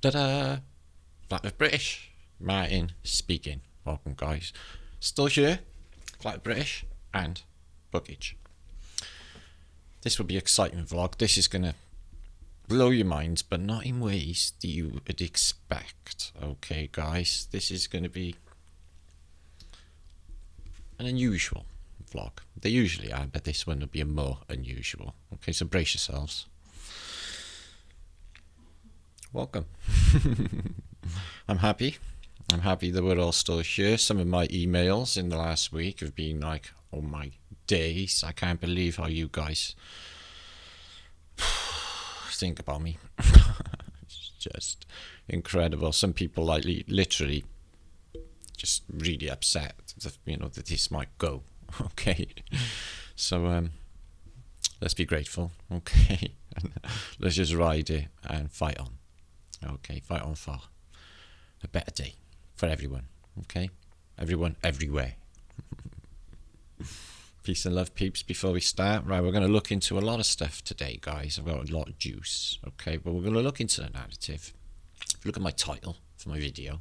Ta-da! Flat of British. Martin speaking. Welcome, guys. Still here. Flat of British and Bookage. This will be an exciting vlog. This is going to blow your minds, but not in ways that you would expect. Okay, guys. This is going to be an unusual vlog. They usually are, but this one will be more unusual. Okay, so brace yourselves. Welcome. I'm happy that we're all still here. Some of my emails in the last week have been like, oh my days, I can't believe how you guys think about me. It's just incredible. Some people like literally just really upset that, that this might go. Okay, so let's be grateful. Okay, let's just ride it and fight on. Okay, fight on for a better day for everyone. Okay, everyone, everywhere. Peace and love, peeps. Before we start, right, we're going to look into a lot of stuff today, guys. I've got a lot of juice. Okay, but we're going to look into the narrative. If you look at my title for my video,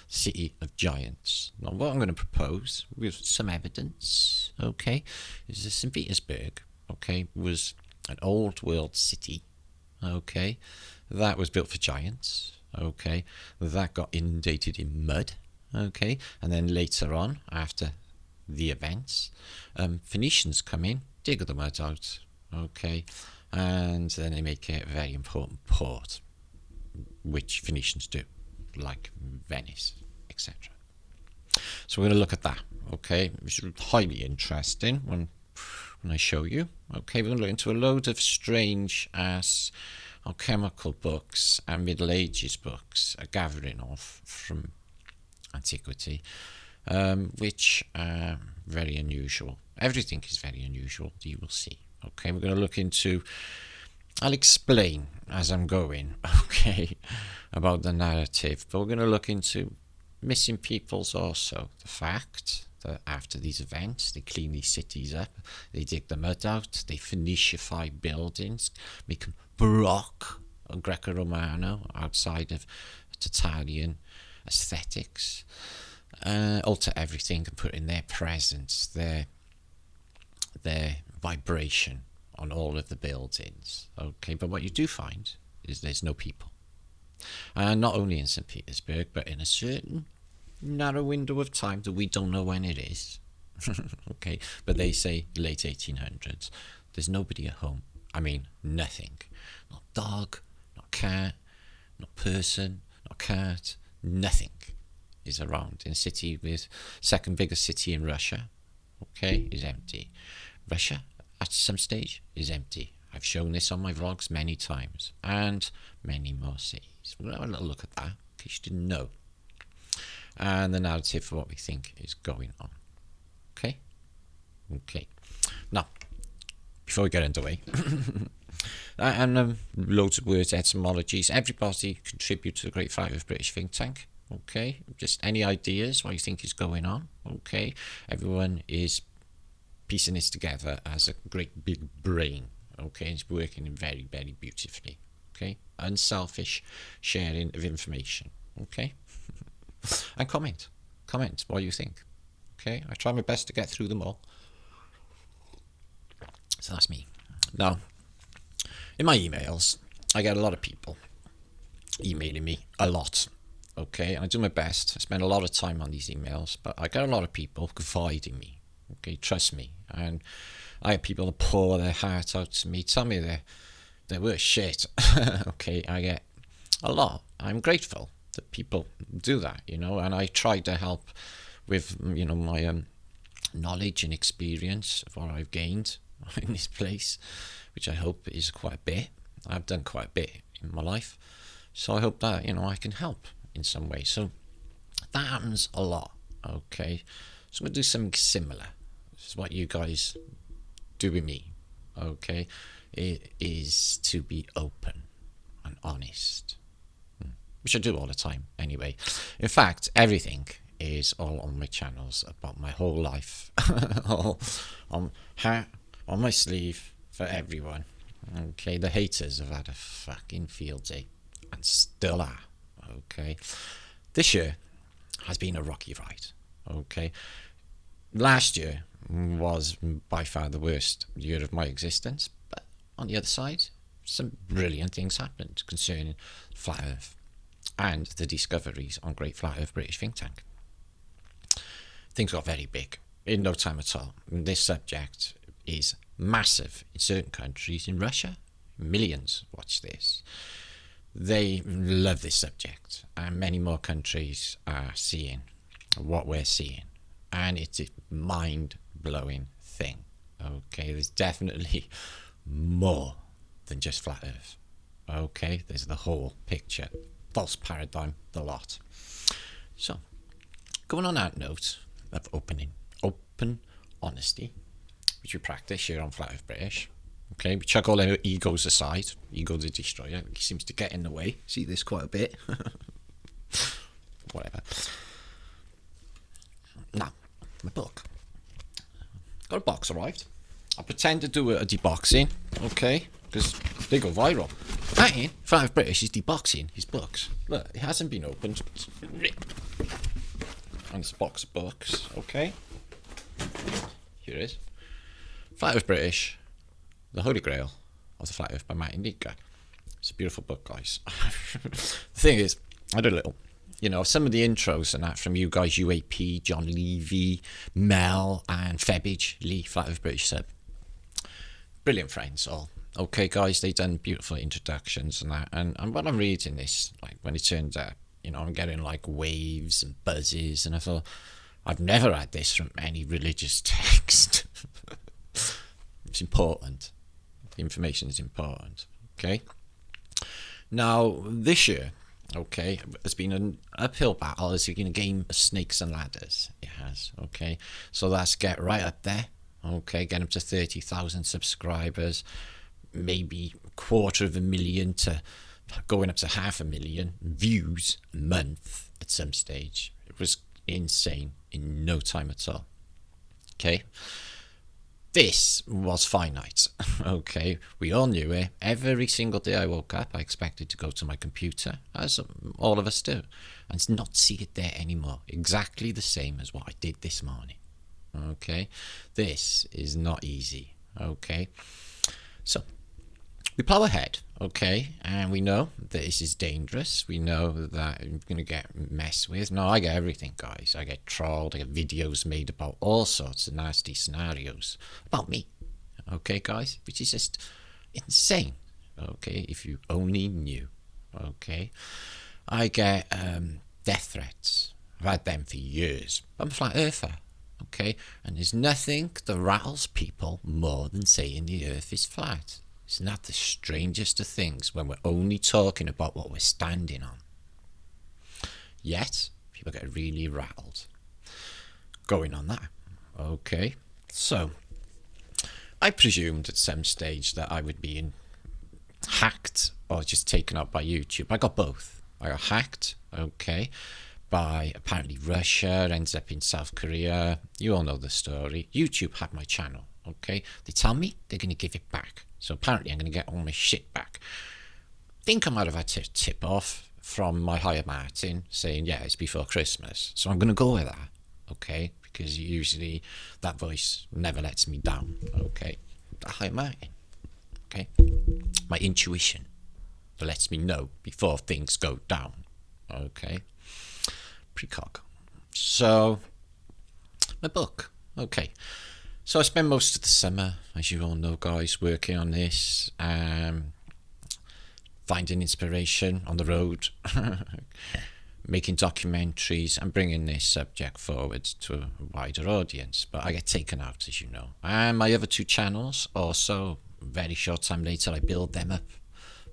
City of Giants. Now, what I'm going to propose with some evidence, okay, is that St. Petersburg, okay, was an old world city, okay, that was built for giants, okay, that got inundated in mud, okay, and then later on, after the events, Phoenicians come in, dig the mud out, okay, and then they make it a very important port, which Phoenicians do, like Venice, etc. So we're going to look at that, okay, which is highly interesting when I show you. Okay, we're going to look into a load of strange alchemical books and Middle Ages books, a gathering of from antiquity, which are very unusual. Everything is very unusual, you will see. Okay, we're going to look into, I'll explain as I'm going, okay, about the narrative, but we're going to look into missing peoples also. The fact that after these events, they clean these cities up, they dig the mud out, they Phoeniciify buildings, make them Baroque or Greco-Romano outside of Tartarian aesthetics, alter everything and put in their presence, their vibration on all of the buildings. Okay, but what you do find is there's no people. And not only in St. Petersburg, but in a certain narrow window of time that we don't know when it is. Okay, but they say late 1800s. There's nobody at home. I mean, nothing. Not dog, not cat, not person, not cat, nothing is around in a city with second biggest city in Russia, okay, is empty. Russia at some stage is empty. I've shown this on my vlogs many times, and many more cities. We'll have a little look at that, in case you didn't know. And the narrative for what we think is going on. Okay? Okay. Now, before we get underway, and loads of words, etymologies, everybody contribute to the Great Fight of British Think Tank. Okay? Just any ideas, what you think is going on. Okay? Everyone is piecing this together as a great big brain. Okay? It's working very, very beautifully. Okay? Unselfish sharing of information. Okay? And comment what you think. Okay? I try my best to get through them all. So that's me. Now, in my emails, I get a lot of people emailing me a lot. Okay, and I do my best. I spend a lot of time on these emails, but I get a lot of people confiding me. Okay, trust me. And I have people that pour their heart out to me, tell me they're worth shit. Okay, I get a lot. I'm grateful that people do that, and I try to help with, my knowledge and experience of what I've gained in this place, which I hope is quite a bit. I've done quite a bit in my life, so I hope that, I can help in some way. So that happens a lot. Okay, so I'm going to do something similar. This is what you guys do with me. Okay, it is to be open and honest, which I do all the time anyway. In fact, everything is all on my channels about my whole life. All on my sleeve for everyone. Okay, the haters have had a fucking field day and still are. Okay, this year has been a rocky ride. Okay, last year was by far the worst year of my existence, but on the other side, some brilliant things happened concerning Flat Earth and the discoveries on Great Flat Earth British think tank. Things got very big in no time at all. This subject is massive in certain countries. In Russia, millions watch this. They love this subject, and many more countries are seeing what we're seeing, and it's a mind-blowing thing. Okay, there's definitely more than just Flat Earth. Okay, there's the whole picture. False paradigm, the lot. So, going on that note of open honesty, which we practice here on Flat Earth British. Okay, we chuck all our egos aside. Ego the destroyer. He seems to get in the way. See this quite a bit. Whatever. Now, my book. Got a box arrived. I pretend to do a deboxing, okay, because they go viral. That ain't Flat Earth British is deboxing his books. Look, it hasn't been opened. And it's a box of books, okay. Here it is. Flat Earth British, The Holy Grail of the Flat Earth by Liedtke. It's a beautiful book, guys. The thing is, I did a little, some of the intros and that from you guys, UAP, John Levy, Mel, and Febbage, Lee, Flat Earth British sub. Brilliant friends, all. Okay, guys, they've done beautiful introductions and that. And when I'm reading this, like when it turns out, I'm getting like waves and buzzes, and I thought, I've never had this from any religious text. It's important. The information is important. Okay. Now, this year, okay, it's been an uphill battle. It's been a game of snakes and ladders. It has. Okay. So that's get right up there. Okay. Get up to 30,000 subscribers. Maybe 250,000 to going up to 500,000 views a month at some stage. It was insane in no time at all. Okay. This was finite. Okay. We all knew it. Every single day I woke up, I expected to go to my computer, as all of us do, and not see it there anymore. Exactly the same as what I did this morning. Okay. This is not easy. Okay. So, we plow ahead, okay, and we know that this is dangerous. We know that I'm going to get messed with. No, I get everything, guys. I get trolled. I get videos made about all sorts of nasty scenarios about me, okay, guys, which is just insane, okay, if you only knew, okay. I get death threats. I've had them for years. I'm a flat earther, okay, and there's nothing that rattles people more than saying the earth is flat. Isn't that the strangest of things when we're only talking about what we're standing on? Yet, people get really rattled going on that. Okay, so I presumed at some stage that I would be hacked or just taken up by YouTube. I got both. I got hacked, okay, by apparently Russia, ends up in South Korea. You all know the story. YouTube had my channel, okay. They tell me they're going to give it back. So apparently I'm going to get all my shit back. Think I might have had to tip off from my higher Martin saying, yeah, it's before Christmas. So I'm going to go with that, okay? Because usually that voice never lets me down, okay? The higher Martin, okay? My intuition that lets me know before things go down, okay? Precog. So, my book, okay. So I spent most of the summer, as you all know, guys, working on this, finding inspiration on the road, making documentaries and bringing this subject forward to a wider audience. But I get taken out, as you know. And my other two channels also, very short time later, I build them up,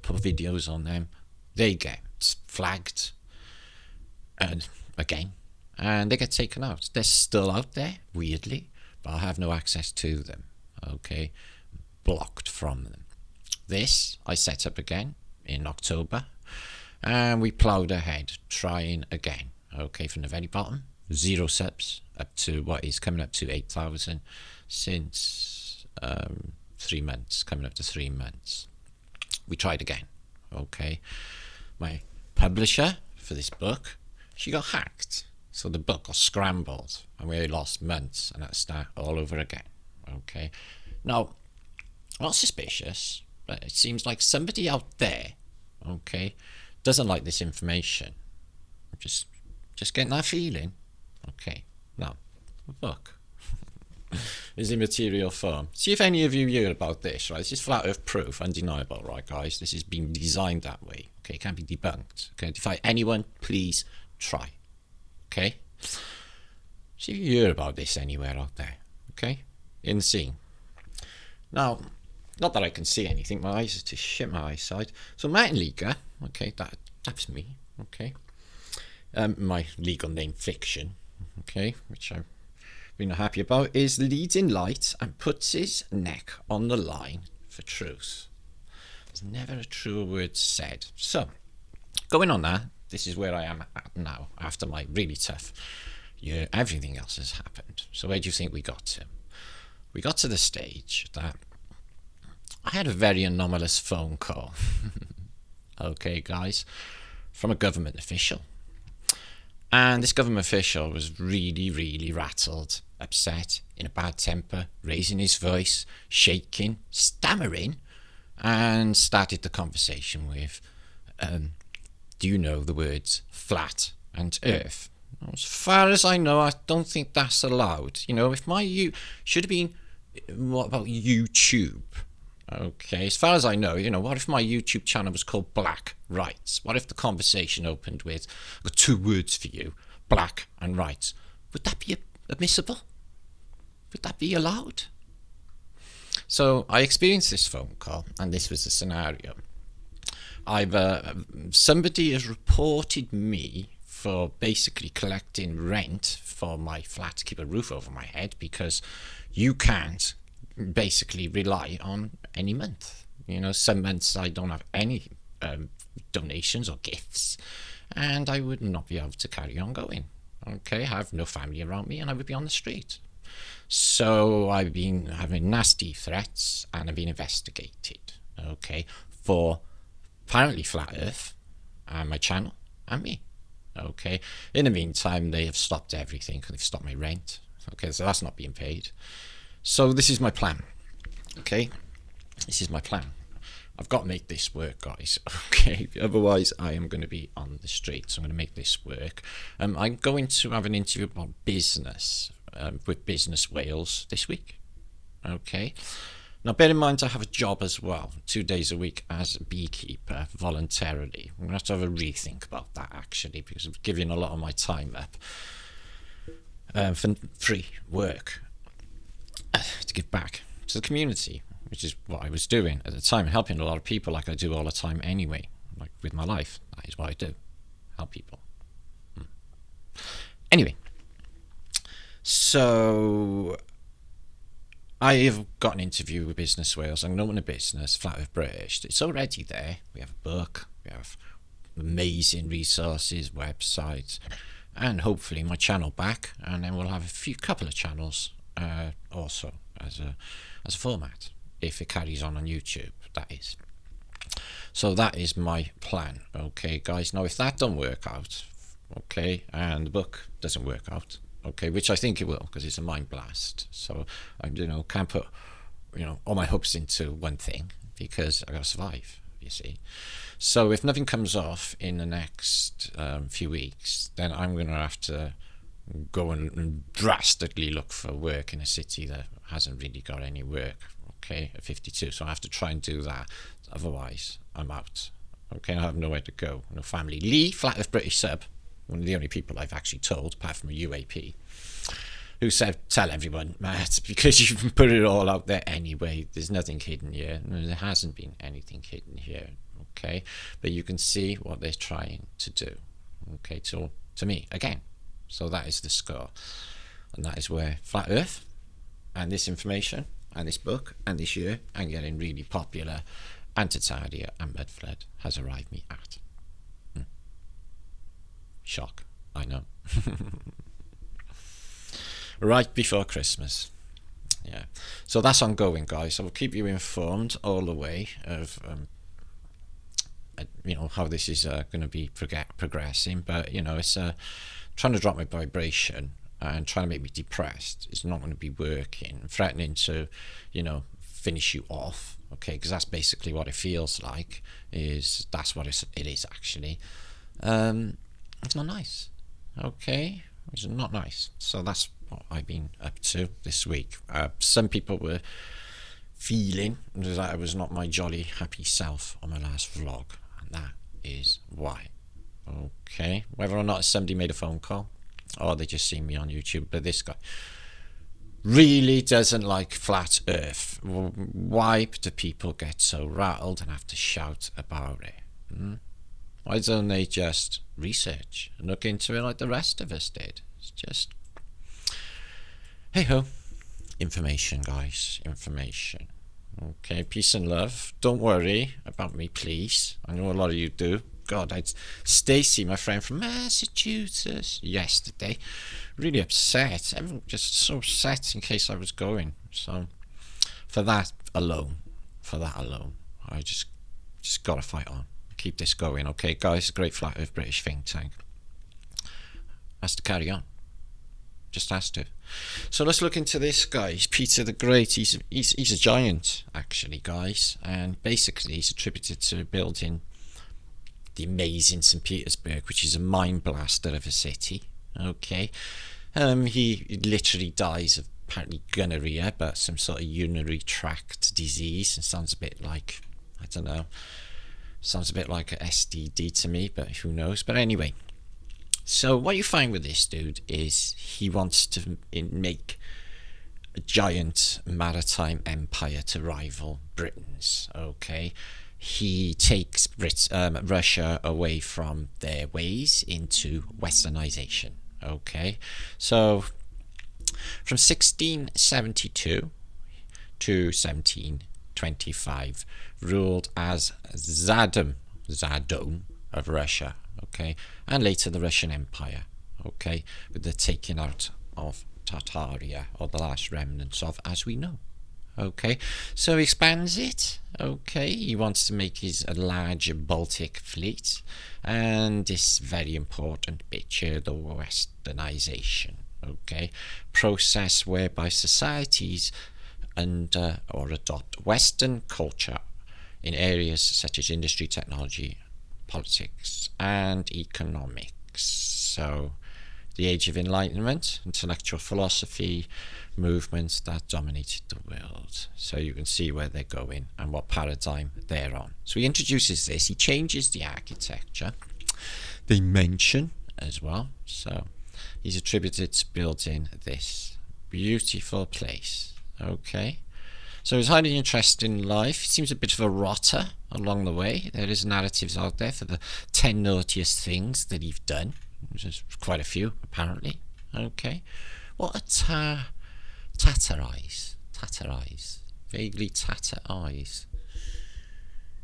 put videos on them. They get flagged, and again, and they get taken out. They're still out there, weirdly, but I have no access to them, okay, blocked from them. This I set up again in October, and we ploughed ahead, trying again, okay, from the very bottom, 0 subs, up to what is coming up to 8,000 since 3 months, coming up to 3 months. We tried again, okay. My publisher, for this book, she got hacked. So the book got scrambled and we lost months and had to start all over again. Okay. Now, I'm not suspicious, but it seems like somebody out there, okay, doesn't like this information. I'm just getting that feeling. Okay. Now, the book is in material form. See if any of you hear about this, right? This is flat earth proof, undeniable, right, guys? This has been designed that way. Okay, it can't be debunked. Okay, defy anyone, please try. Okay? See if you hear about this anywhere out there. Okay? In the scene. Now, not that I can see anything, my eyes are too shit, my eyesight. So Martin Liedtke, okay, that's me, okay. My legal name fiction, okay, which I've been happy about, is leads in light and puts his neck on the line for truth. There's never a truer word said. So, going on that, this is where I am at now, after my really tough year. Everything else has happened. So where do you think we got to? We got to the stage that I had a very anomalous phone call. Okay, guys, from a government official. And this government official was really, really rattled, upset, in a bad temper, raising his voice, shaking, stammering, and started the conversation with, do you know the words flat and earth? As far as I know, I don't think that's allowed. You know, if should have been, what about YouTube? Okay, as far as I know, you know, what if my YouTube channel was called Black Rights? What if the conversation opened with, I've got 2 words for you, black and rights? Would that be admissible? Would that be allowed? So I experienced this phone call, and this was the scenario. Somebody has reported me for basically collecting rent for my flat to keep a roof over my head, because you can't basically rely on any month. You know, some months I don't have any donations or gifts, and I would not be able to carry on going. Okay, I have no family around me, and I would be on the street. So I've been having nasty threats, and I've been investigated, okay, for apparently flat earth and my channel and me. Okay, in the meantime, they have stopped everything. They've stopped my rent. Okay, so that's not being paid. So this is my plan. Okay, this is my plan. I've got to make this work, guys. Okay, otherwise I am going to be on the streets. I'm going to make this work. I'm going to have an interview about business with Business Wales this week. Okay. Now, bear in mind, I have a job as well, 2 days a week as a beekeeper, voluntarily. I'm going to have a rethink about that, actually, because I'm giving a lot of my time up for free work to give back to the community, which is what I was doing at the time, helping a lot of people like I do all the time anyway, like with my life. That is what I do, help people. Anyway, so I have got an interview with Business Wales. I'm known a business, Flat Earth British. It's already there. We have a book, we have amazing resources, websites, and hopefully my channel back, and then we'll have a couple of channels also as a format, if it carries on YouTube, that is. So that is my plan. Okay, guys. Now, if that don't work out, okay, and the book doesn't work out, okay, which I think it will, because it's a mind blast. So I, can't put, all my hopes into one thing, because I gotta survive, you see. So if nothing comes off in the next few weeks, then I'm gonna have to go and drastically look for work in a city that hasn't really got any work. Okay, at 52, so I have to try and do that. Otherwise, I'm out. Okay, I have nowhere to go, no family. Lee, Flat Earth British sub, one of the only people I've actually told, apart from a UAP, who said, tell everyone, Matt, because you've put it all out there anyway. There's nothing hidden here. No, there hasn't been anything hidden here. Okay, but you can see what they're trying to do. Okay, to me, again. So that is the score. And that is where Flat Earth and this information and this book and this year and getting really popular and Tartaria and Mudflood has arrived me at. Shock, I know. Right before Christmas. Yeah. So that's ongoing, guys. I will keep you informed all the way of you know, how this is going to be progressing, but you know, it's trying to drop my vibration and trying to make me depressed. It's not going to be working. Threatening to, you know, finish you off, okay, because that's basically what it feels like. That's what it is actually. It's not nice, okay. It's not nice. So that's what I've been up to this week. Some people were feeling that I was not my jolly happy self on my last vlog, and that is why. Okay, whether or not somebody made a phone call or they just seen me on YouTube, but this guy really doesn't like flat earth. Why do people get so rattled and have to shout about it? Why don't they just research and look into it like the rest of us did? It's just, hey ho, information, guys, information. Okay, peace and love. Don't worry about me, please. I know a lot of you do. God, Stacy, my friend from Massachusetts, yesterday, really upset. Everyone just so upset in case I was going. So, for that alone, I just got to fight on. Keep this going, okay, guys? Great Flat Earth British think tank has to carry on. Just has to. So let's look into this guy. He's Peter the Great. He's a giant, actually, guys, and basically he's attributed to building the amazing St. Petersburg, which is a mind blaster of a city. Okay, he literally dies of apparently gonorrhea, but some sort of urinary tract disease. It sounds a bit like, I don't know, sounds a bit like a STD to me, but who knows. But anyway, so what you find with this dude is he wants to make a giant maritime empire to rival Britain's. Okay, he takes Russia away from their ways into westernization. Okay, so from 1672 to 1725 ruled as Zadom of Russia, okay, and later the Russian Empire, okay, with the taking out of Tartaria, or the last remnants of, as we know. Okay, so he expands it. Okay, he wants to make his a larger Baltic fleet, and this very important bit here, the westernization. Okay, process whereby societies under or adopt Western culture in areas such as industry, technology, politics, and economics. So the Age of Enlightenment, intellectual philosophy, movements that dominated the world. So you can see where they're going and what paradigm they're on. So he introduces this, he changes the architecture, they mention as well. So he's attributed to building this beautiful place. Okay, so he's highly interested in life. He seems a bit of a rotter along the way. There is narratives out there for the 10 naughtiest things that he's done, which is quite a few apparently. Okay, what a tatter eyes, vaguely tatter eyes.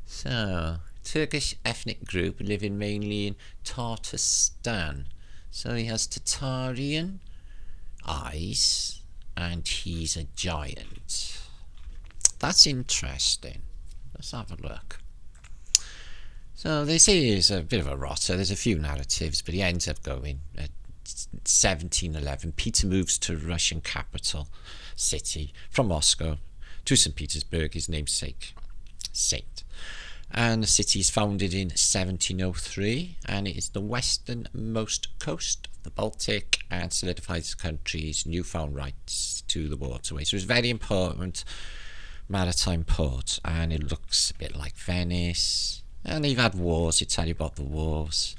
So Turkish ethnic group living mainly in Tartaristan. So he has Tartarian eyes and he's a giant. That's interesting. Let's have a look. So they say he's a bit of a rotter. There's a few narratives, but he ends up going at 1711. Peter moves to Russian capital city from Moscow to St. Petersburg, his namesake saint. And the city is founded in 1703, and it is the westernmost coast of the Baltic and solidifies the country's newfound rights to the waterway. So it's a very important maritime port, and it looks a bit like Venice. And they've had wars, they tell you about the wars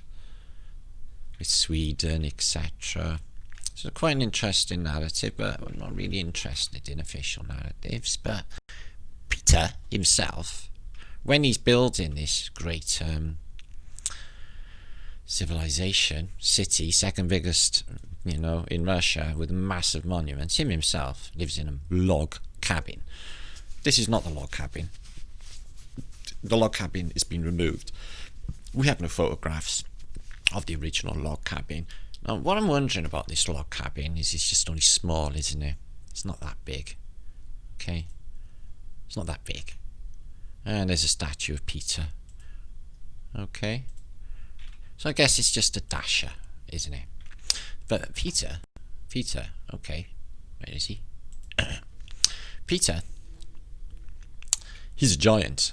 with Sweden, etc. So quite an interesting narrative, but I'm not really interested in official narratives. But Peter himself, when he's building this great civilization, city, second biggest, you know, in Russia, with massive monuments, him himself lives in a log cabin. This is not the log cabin. The log cabin has been removed. We have no photographs of the original log cabin. Now, what I'm wondering about this log cabin is it's just only small, isn't it? It's not that big. Okay? It's not that big. And there's a statue of Peter. Okay. So I guess it's just a dasher, isn't it? But Peter, okay. Where is he? Peter, he's a giant.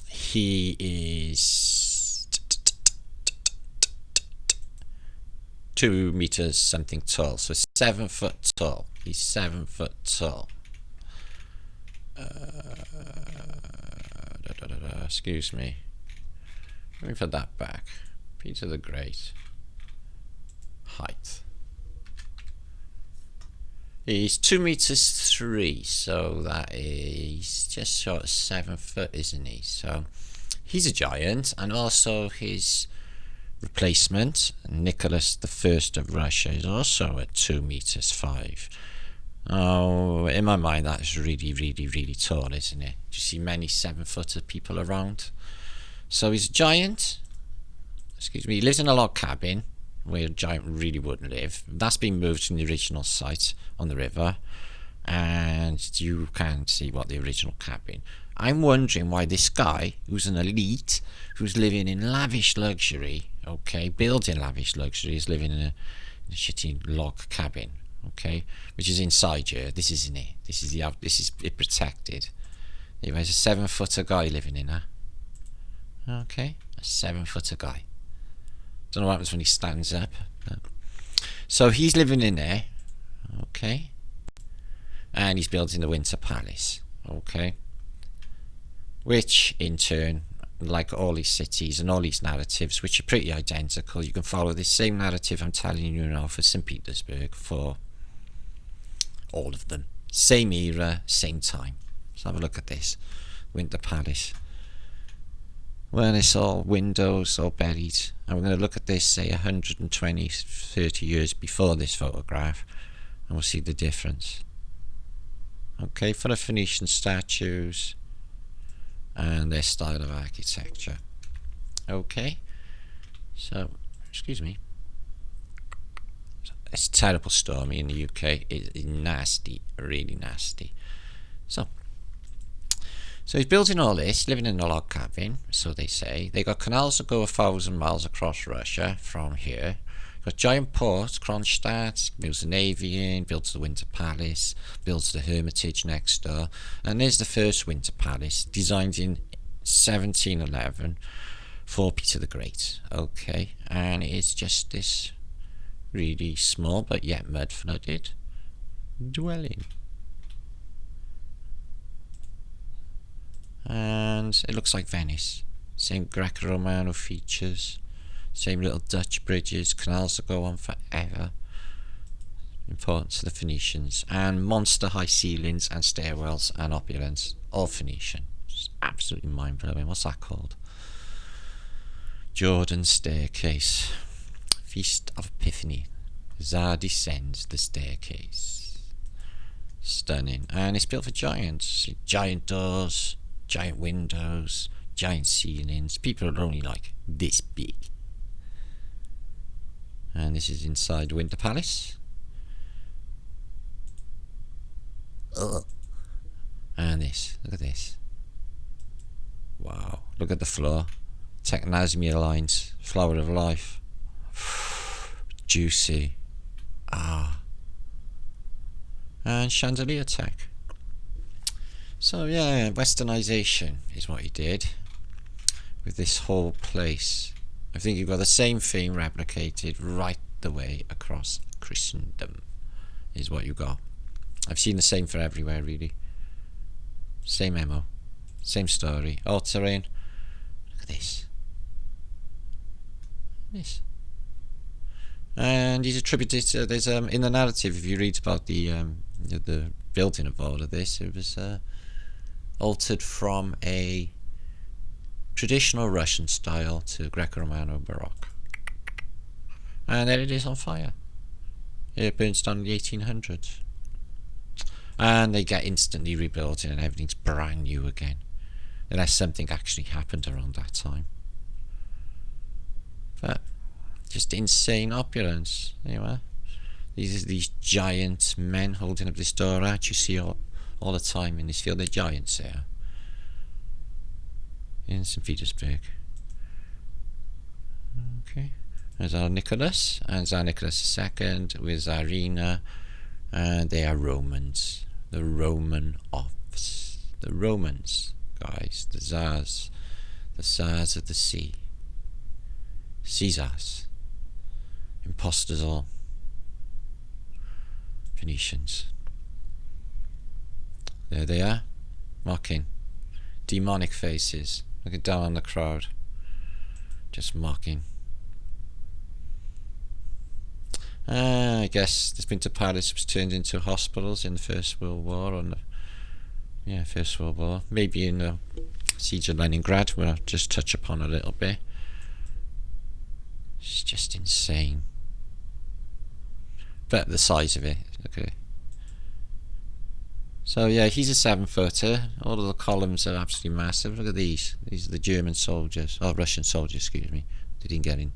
He is 2 meters something tall, so 7 foot tall. He's 7 foot tall. Excuse me. Let me put that back. Peter the Great. Height. He's 2 meters 3, so that is just short of 7 foot, isn't he? So he's a giant, and also his replacement, Nicholas I of Russia, is also at 2 meters 5. Oh, in my mind, that's really, really, really tall, isn't it? Do you see many 7-footed people around? So he's a giant. Excuse me. He lives in a log cabin where a giant really wouldn't live. That's been moved from the original site on the river, and you can see what the original cabin. I'm wondering why this guy, who's an elite, who's living in lavish luxury, okay, building lavish luxury, is living in a shitty log cabin, okay, which is inside here. This isn't it. This is it protected. Anyway, there's a 7-footer guy living in there. Okay, a 7-footer guy. Don't know what happens when he stands up. So he's living in there, okay, and he's building the Winter Palace, okay, which in turn, like all these cities and all these narratives, which are pretty identical, you can follow this same narrative I'm telling you now for St. Petersburg, for all of them. Same era, same time. Let's have a look at this. Winter Palace. Well, it's all windows, all buried. And we're going to look at this, say, 120, 30 years before this photograph, and we'll see the difference. Okay, for the Phoenician statues and their style of architecture. Okay, so, excuse me. It's terrible stormy in the UK. It's nasty, really nasty. So he's building all this, living in a log cabin, so they say. They got canals that go 1,000 miles across Russia from here. Got giant ports, Kronstadt, builds the navy in, builds the Winter Palace, builds the Hermitage next door. And there's the first Winter Palace, designed in 1711 for Peter the Great. Okay, and it's just this really small but yet mud-flooded dwelling. And it looks like Venice. Same Greco-Romano features, same little Dutch bridges, canals that go on forever, important to the Phoenicians, and monster high ceilings and stairwells and opulence, all Phoenician. It's absolutely mind-blowing. What's that called? Jordan's staircase. Feast of Epiphany. Tsar descends the staircase. Stunning. And it's built for giants. Giant doors, giant windows, giant ceilings. People are only like this big. And this is inside Winter Palace. Ugh. And this, look at this. Wow, look at the floor. Technasmia lines, flower of life. Juicy. Ah. And chandelier tech. So yeah, westernization is what he did with this whole place. I think you've got the same thing replicated right the way across Christendom is what you got. I've seen the same for everywhere really. Same MO, same story, all terrain. Look at this. This. And he's attributed to, there's in the narrative, if you read about the building of all of this, it was altered from a traditional Russian style to Greco-Romano Baroque. And there it is on fire. It burns down in the 1800s. And they get instantly rebuilt and everything's brand new again. Unless something actually happened around that time. But just insane opulence. Anyway, these giant men holding up this door arch you see all the time in this field. They're giants here in St. Petersburg. Okay, there's our Nicholas, and our Nicholas II with Tsarina, and they are Romans. The Roman offs. The Romans, guys, the Tsars of the sea. Caesars. Imposters all. Phoenicians. There they are, mocking. Demonic faces, looking down on the crowd. Just mocking. I guess this winter palace was turned into hospitals in the First World War. First World War. Maybe in the siege of Leningrad, where I'll just touch upon a little bit. It's just insane. But the size of it, okay. So yeah, he's a 7-footer. All of the columns are absolutely massive. Look at these. These are the German soldiers. Oh, Russian soldiers, excuse me. They didn't get in.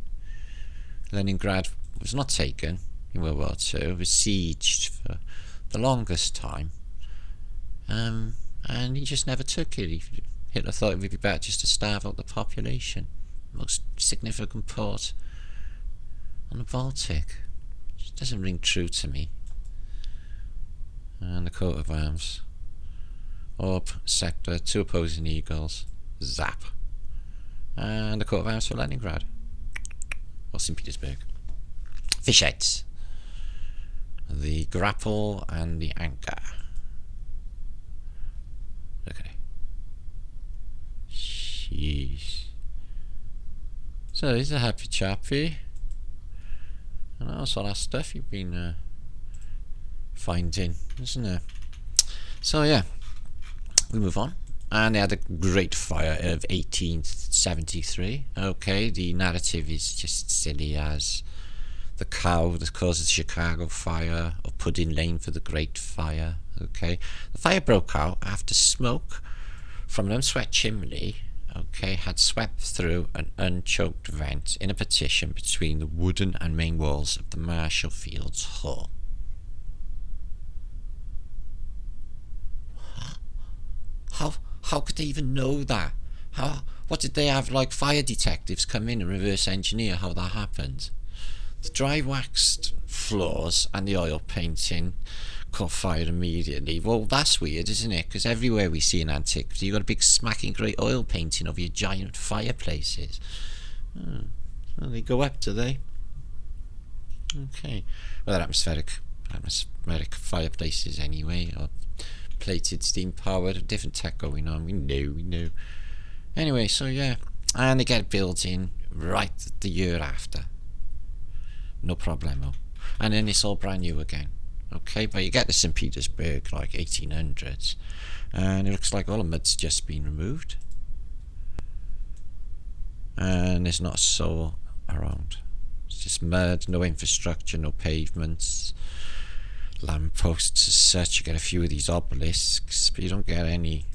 Leningrad was not taken in World War II. It was sieged for the longest time. And he just never took it. Hitler thought it would be better just to starve out the population. Most significant port on the Baltic. It doesn't ring true to me. And the coat of arms. Orb sector, 2 opposing eagles. Zap. And the coat of arms for Leningrad. Or St. Petersburg. Fish heads. The grapple and the anchor. Look at it. Jeez. So he's a happy chappy. And that's all that stuff you've been finding, isn't it? So yeah, we move on. And they had a great fire of 1873. Okay, the narrative is just silly as the cow that caused the Chicago fire, or Pudding Lane for the Great Fire. Okay, the fire broke out after smoke from an unswept chimney, okay, had swept through an unchoked vent in a partition between the wooden and main walls of the Marshall Fields Hall. How could they even know that? What did they have, like fire detectives come in and reverse engineer how that happened? The dry waxed floors and the oil painting caught fire immediately. Well, that's weird, isn't it? Because everywhere we see in antiquity, you've got a big smacking great oil painting of your giant fireplaces. Well, they go up, do they? Okay. Well, they're atmospheric fireplaces anyway, or plated steam powered, different tech going on. We know. Anyway, so yeah, and they get built in right the year after. No problemo. And then it's all brand new again. Okay, but you get to St. Petersburg like 1800s, and it looks like all the mud's just been removed, and there's not a soul around. It's just mud, no infrastructure, no pavements, lampposts as such. You get a few of these obelisks, but you don't get any,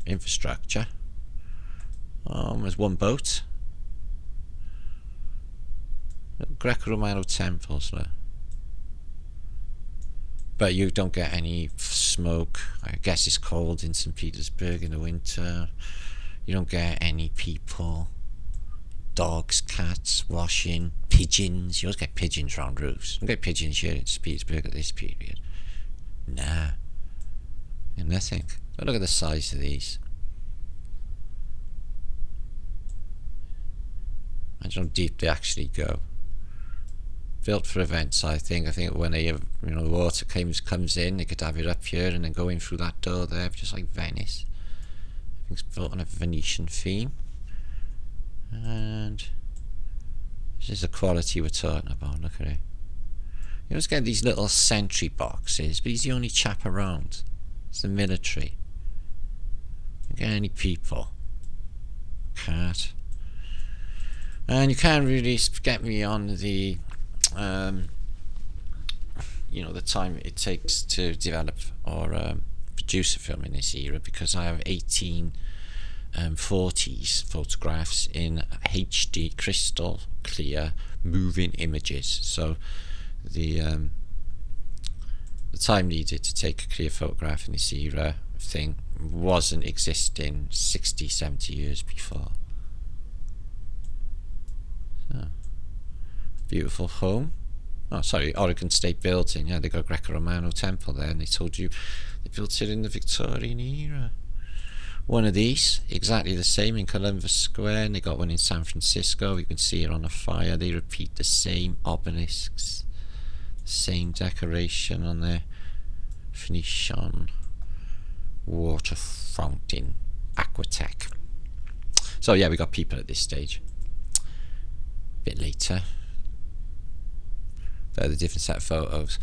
infrastructure. There's one boat. Greco-Romano temples there. But you don't get any smoke. I guess it's cold in St. Petersburg in the winter. You don't get any people. Dogs, cats, washing, pigeons. You always get pigeons round roofs. You don't get pigeons here in St. Petersburg at this period. Nah. Nothing. But look at the size of these. Imagine how deep they actually go. Built for events, I think. I think when the water comes in, they could have it up here and then go in through that door there, just like Venice. I think it's built on a Venetian theme. And this is the quality we're talking about. Look at it. You always get these little sentry boxes, but he's the only chap around. It's the military. You don't get any people. Can't. And you can't really get me on the the time it takes to develop or produce a film in this era, because I have 1840s photographs in HD crystal clear moving images. So the time needed to take a clear photograph in this era thing wasn't existing 60-70 years before. Oh, beautiful home. Oh, sorry, Oregon State Building. Yeah, they got a Greco-Romano temple there, and they told you they built it in the Victorian era. One of these, exactly the same in Columbus Square, and they got one in San Francisco. You can see it on a fire. They repeat the same obelisks, same decoration on their Phoenician water fountain, Aquatech. So yeah, we got people at this stage. A bit later. They're the different set of photos.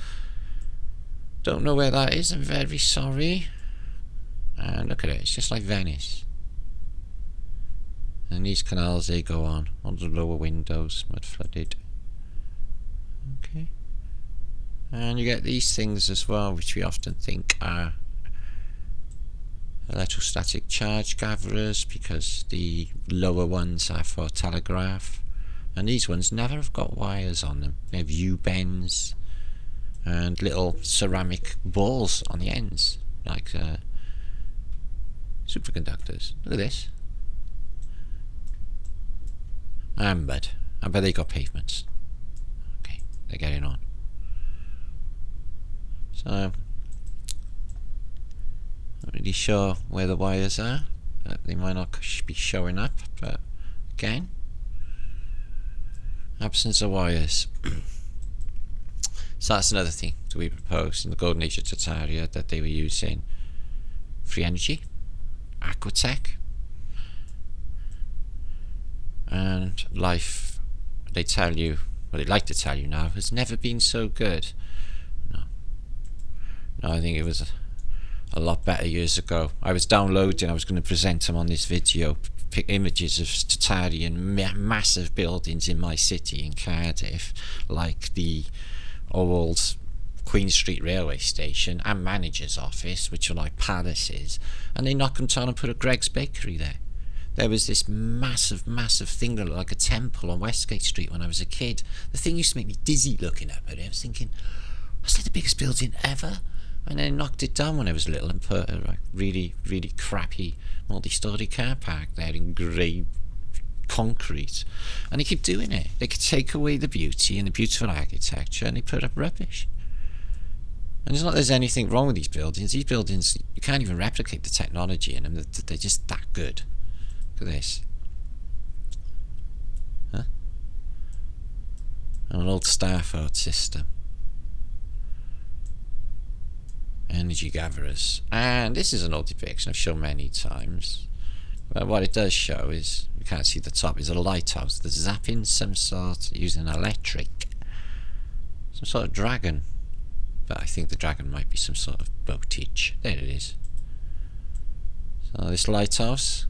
Don't know where that is, I'm very sorry. And look at it, it's just like Venice. And these canals, they go on the lower windows, mud flooded. Okay. And you get these things as well, which we often think are electrostatic charge gatherers, because the lower ones are for telegraph. And these ones never have got wires on them. They have U-bends and little ceramic balls on the ends, like superconductors. Look at this. But they got pavements. Okay, they're getting on. So, not really sure where the wires are. They might not be showing up, but again, absence of wires. So that's another thing that we proposed in the Golden Age of Tartaria, that they were using free energy, Aquatech, and life, they tell you, well, they like to tell you now, has never been so good. No, I think it was a lot better years ago. I was downloading, I was going to present them on this video, pick images of Tartarian massive buildings in my city in Cardiff, like the old Queen Street railway station and manager's office, which are like palaces, and they knocked them down and put a Greg's Bakery there. There was this massive thing that looked like a temple on Westgate Street when I was a kid. The thing used to make me dizzy looking up at it. I was thinking, that's like the biggest building ever. And then knocked it down when I was little and put a like, really crappy multi-story car park there in grey concrete. And they keep doing it. They could take away the beauty and the beautiful architecture, and they put up rubbish. And it's not there's anything wrong with these buildings. These buildings, you can't even replicate the technology in them. They're just that good. Look at this. Huh? And an old Starford system. Energy gatherers. And this is an old depiction I've shown many times. But what it does show is, you can't see the top, is a lighthouse. They're zapping some sort, using electric. Some sort of dragon. But I think the dragon might be some sort of boatage. There it is. So this lighthouse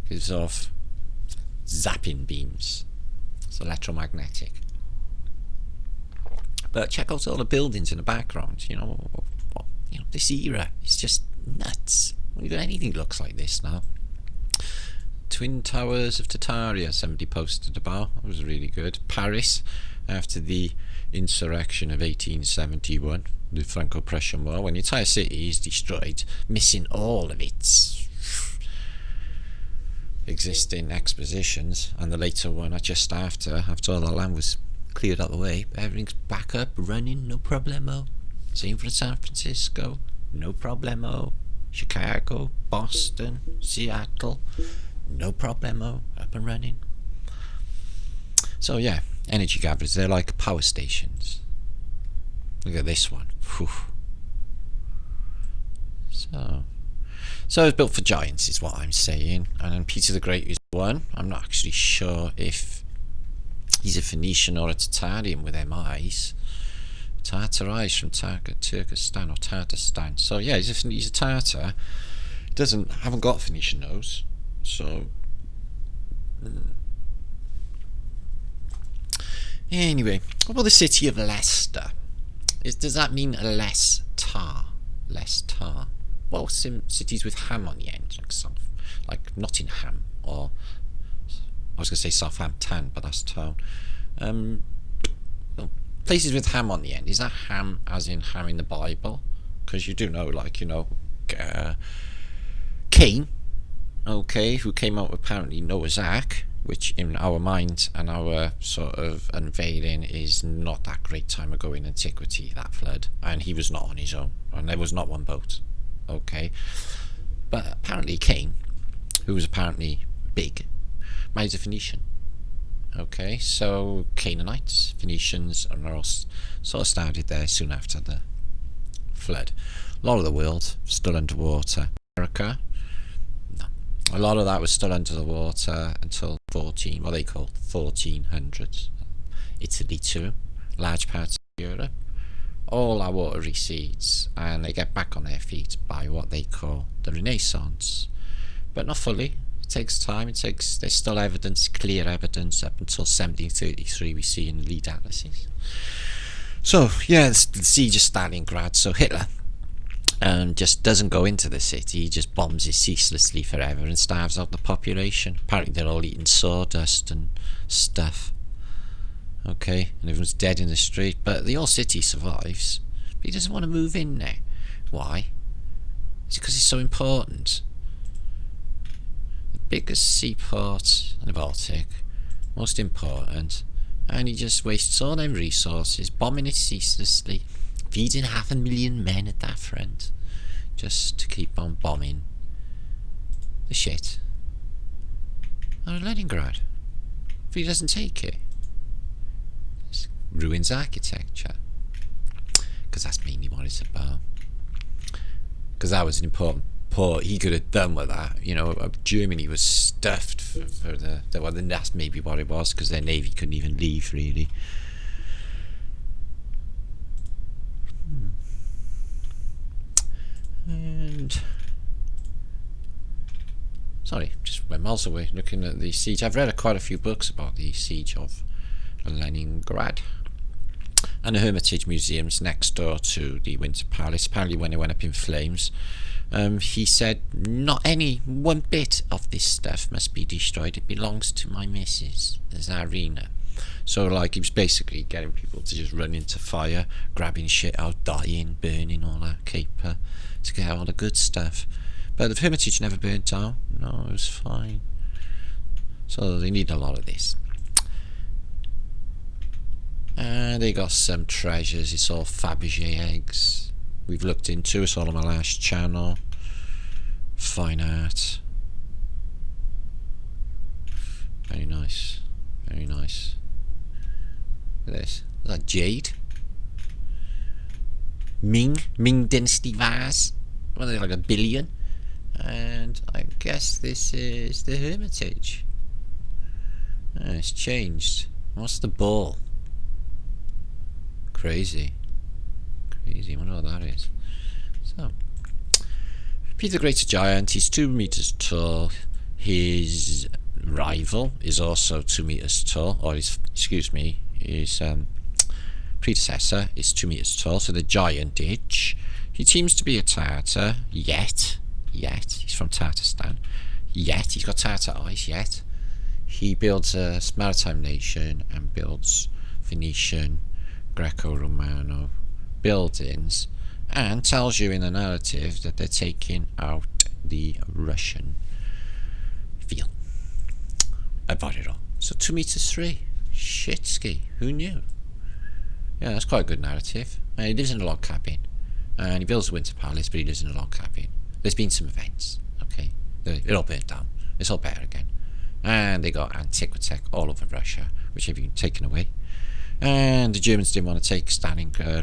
gives off zapping beams. It's electromagnetic. But check out all the buildings in the background. You know, this era is just nuts. When you got anything looks like this now. Twin Towers of Tartaria, somebody posted about. That was really good. Paris, after the insurrection of 1871, the Franco-Prussian War, when the entire city is destroyed, missing all of its existing expositions, and the later one just after all the land was cleared out of the way, everything's back up, running, no problemo. Same for San Francisco, no problemo. Chicago, Boston, Seattle, no problemo, up and running. So yeah, energy gatherers, they're like power stations. Look at this one. Whew. So it's built for giants is what I'm saying. And then Peter the Great is one. I'm not actually sure if he's a Phoenician or a Tartarian with MIs. Tartaria is from Turkestan or Tartarstan. So yeah, he's a Tartar. Haven't got Phoenician nose. So anyway, what about the city of Leicester? Does that mean less tar? Less tar. Well, cities with ham on the end, like Nottingham, or I was going to say Southampton, but that's town. Places with ham on the end. Is that ham as in ham in the Bible? Because you do know, Cain, okay, who came out with apparently Noah's Ark, which in our mind and our sort of unveiling is not that great time ago in antiquity, that flood. And he was not on his own, and there was not one boat. Okay, but apparently Cain, who was apparently big, married a Phoenician. Okay, so Canaanites, Phoenicians, and all sort of started there soon after the flood. A lot of the world still underwater. America, no. A lot of that was still under the water until what they call 1400s. Italy too, large parts of Europe. All our water recedes, and they get back on their feet by what they call the Renaissance, but not fully. It takes time. There's still evidence, clear evidence, up until 1733 we see in lead atlases. So yeah, the siege of Stalingrad. So Hitler just doesn't go into the city. He just bombs it ceaselessly forever and starves out the population. Apparently they're all eating sawdust and stuff. Okay, and everyone's dead in the street, but the whole city survives. But he doesn't want to move in there. Why? It's because it's so important. The biggest seaport in the Baltic, most important, and he just wastes all them resources, bombing it ceaselessly, feeding 500,000 men at that front, just to keep on bombing the shit out of Leningrad. If he doesn't take it, it ruins architecture, because that's mainly what it's about. Because that was an important part he could have done with that. You know, Germany was stuffed for well, then that's maybe what it was, because their navy couldn't even leave really. And sorry, just went miles away looking at the siege. I've read quite a few books about the siege of Leningrad, and the Hermitage Museum's next door to the Winter Palace. Apparently when it went up in flames, he said, not any one bit of this stuff must be destroyed, it belongs to my missus, the Tsarina. So like he was basically getting people to just run into fire, grabbing shit out, dying, burning all that caper to get all the good stuff. But the Hermitage never burnt down. No, it was fine. So they need a lot of this. And they got some treasures. It's all Fabergé eggs. We've looked into, it's all on my last channel. Fine art. Very nice. Very nice. Look at this. Is that jade? Ming Dynasty vase. Well, they're like 1 billion. And I guess this is the Hermitage. Oh, it's changed. What's the ball? Crazy. Crazy. I wonder what that is. So, Peter the Great Giant. He's 2 meters tall. His rival is also 2 meters tall. Or his, excuse me, his predecessor is 2 meters tall. So the Giantich. He seems to be a Tartar. Yet. He's from Tartarstan. Yet. He's got Tartar eyes. Yet. He builds a maritime nation and builds Phoenician, Greco-Romano buildings, and tells you in the narrative that they're taking out the Russian field. About it all. So 2 meters 3. Shitski. Who knew? Yeah, that's quite a good narrative. And he lives in a log cabin. And he builds a winter palace, but he lives in a log cabin. There's been some events. Okay. It all burnt down. It's all better again. And they got Antiquitech all over Russia, which have been taken away. And the Germans didn't want to take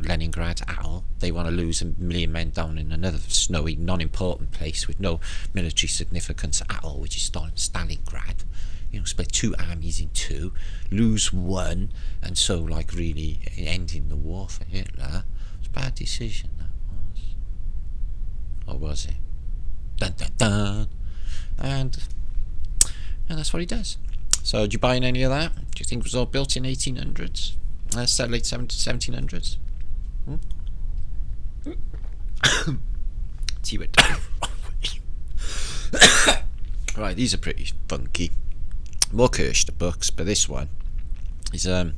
Leningrad at all. They want to lose 1 million men down in another snowy, non-important place with no military significance at all, which is Stalingrad. You know, split 2 armies in 2, lose 1, and so like really ending the war for Hitler. It's a bad decision, that was. Or was it? Dun dun dun. And that's what he does. So, do you buy in any of that? Do you think it was all built in 1800s? Late 1700s? See what? Right, these are pretty funky. More Kirschner books, but this one is A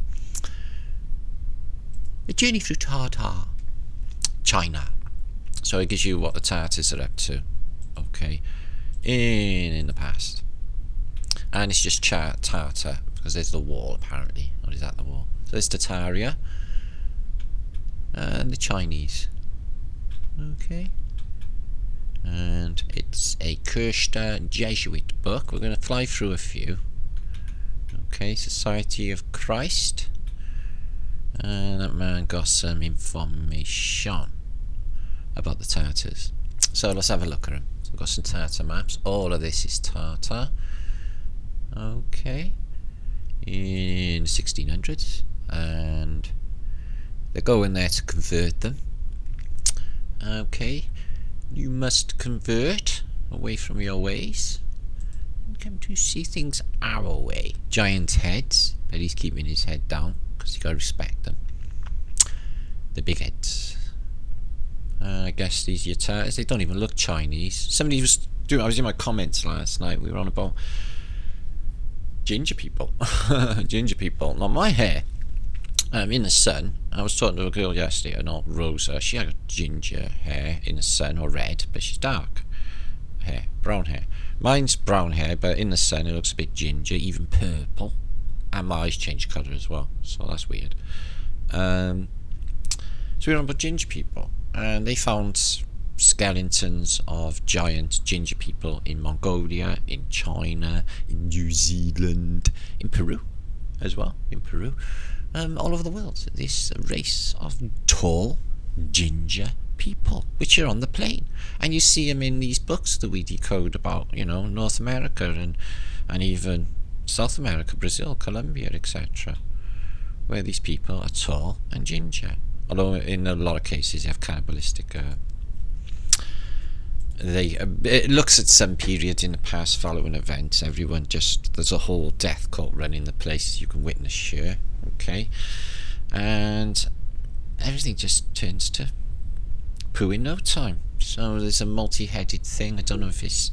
Journey Through Tartar, China. So it gives you what the Tartars are up to, okay, in the past. and it's just Tartar, because there's the wall apparently. Or is that the wall? So there's Tartaria and the Chinese. Okay. And it's a cursed Jesuit book. We're going to fly through a few. Okay, Society of Christ. And that man got some information about the Tartars. So let's have a look at them. So we've got some Tartar maps. All of this is Tartar. Okay. In the 1600s. And they're going there to convert them. Okay. You must convert away from your ways and come to see things our way. Giant heads, but he's keeping his head down because you got to respect them. The big heads. I guess these are Tartars. They don't even look Chinese. Somebody was doing. I was in my comments last night. We were on about ginger people. Ginger people. Not my hair. In the sun. I was talking to a girl yesterday, not Rosa. She had ginger hair in the sun, or red, but she's dark hair, brown hair. Mine's brown hair, but in the sun it looks a bit ginger, even purple. And my eyes change colour as well, so that's weird. So we were on about ginger people, and they found skeletons of giant ginger people in Mongolia, in China, in New Zealand, in Peru as well, all over the world. This race of tall ginger people which are on the plane, and you see them in these books that we decode about, you know, North America and even South America, Brazil, Colombia, etc., where these people are tall and ginger, although in a lot of cases they have cannibalistic it looks at some period in the past following events. Everyone just, there's a whole death cult running the place, you can witness here. Okay, and everything just turns to poo in no time. So there's a multi-headed thing. I don't know if it's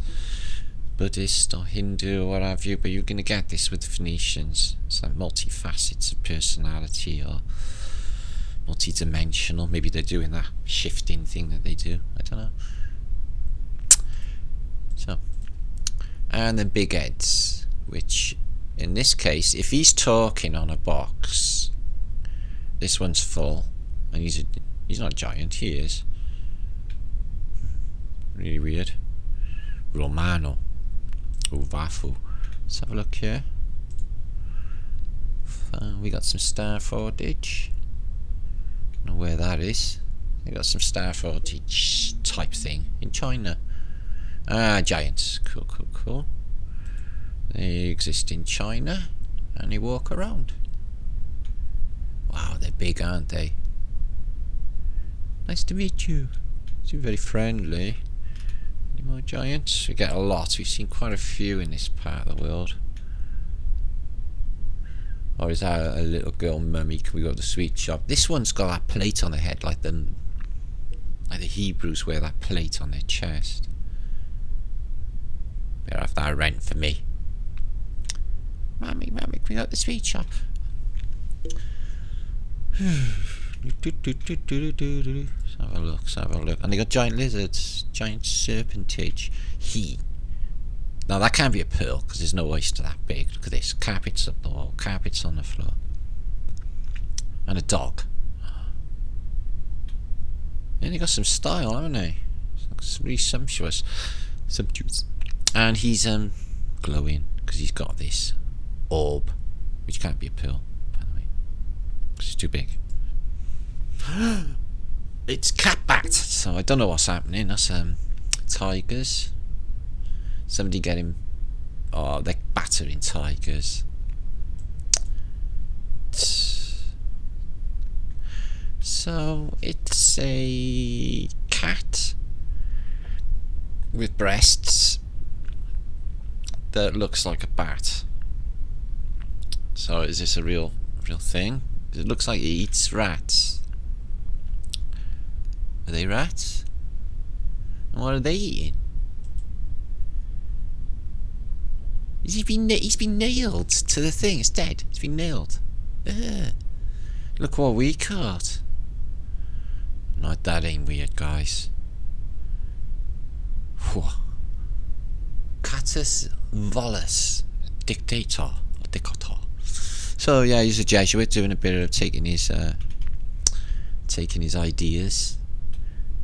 Buddhist or Hindu or what have you, but you're going to get this with the Phoenicians. It's like multi-facets of personality, or multi-dimensional. Maybe they're doing that shifting thing that they do. I don't know. So, and then big heads, which in this case, if he's talking on a box, this one's full, and he's not a giant, he is. Really weird. Romano. Uvafu. Let's have a look here. We got some star footage. Don't know where that is. We got some star footage type thing in China. Giants. Cool. They exist in China, and they walk around. Wow, they're big, aren't they? Nice to meet you. Seem very friendly. Any more giants? We get a lot. We've seen quite a few in this part of the world. Or is that a little girl mummy? Can we go to the sweet shop? This one's got that plate on the head, like the Hebrews wear that plate on their chest. Better have that rent for me. Mummy, can we go to the sweet shop? Let's have a look. And they got giant lizards, giant serpentage. Now that can't be a pearl, because there's no oyster that big. Look at this. Carpets up the wall, carpets on the floor. And a dog. Yeah, they got some style, haven't they? It's really sumptuous. And he's glowing, because he's got this orb, which can't be a pearl, by the way, because it's too big. It's cat-backed, so I don't know what's happening. That's tigers. Somebody get him. Oh, they're battering tigers. So it's a cat with breasts that looks like a bat. So is this a real thing? It looks like it eats rats. Are they rats? And what are they eating? He's been nailed to the thing. It's dead. It's been nailed. Look what we caught. No, that ain't weird, guys. Catus volus. dictator or dictator. So yeah, he's a Jesuit doing a bit of taking his ideas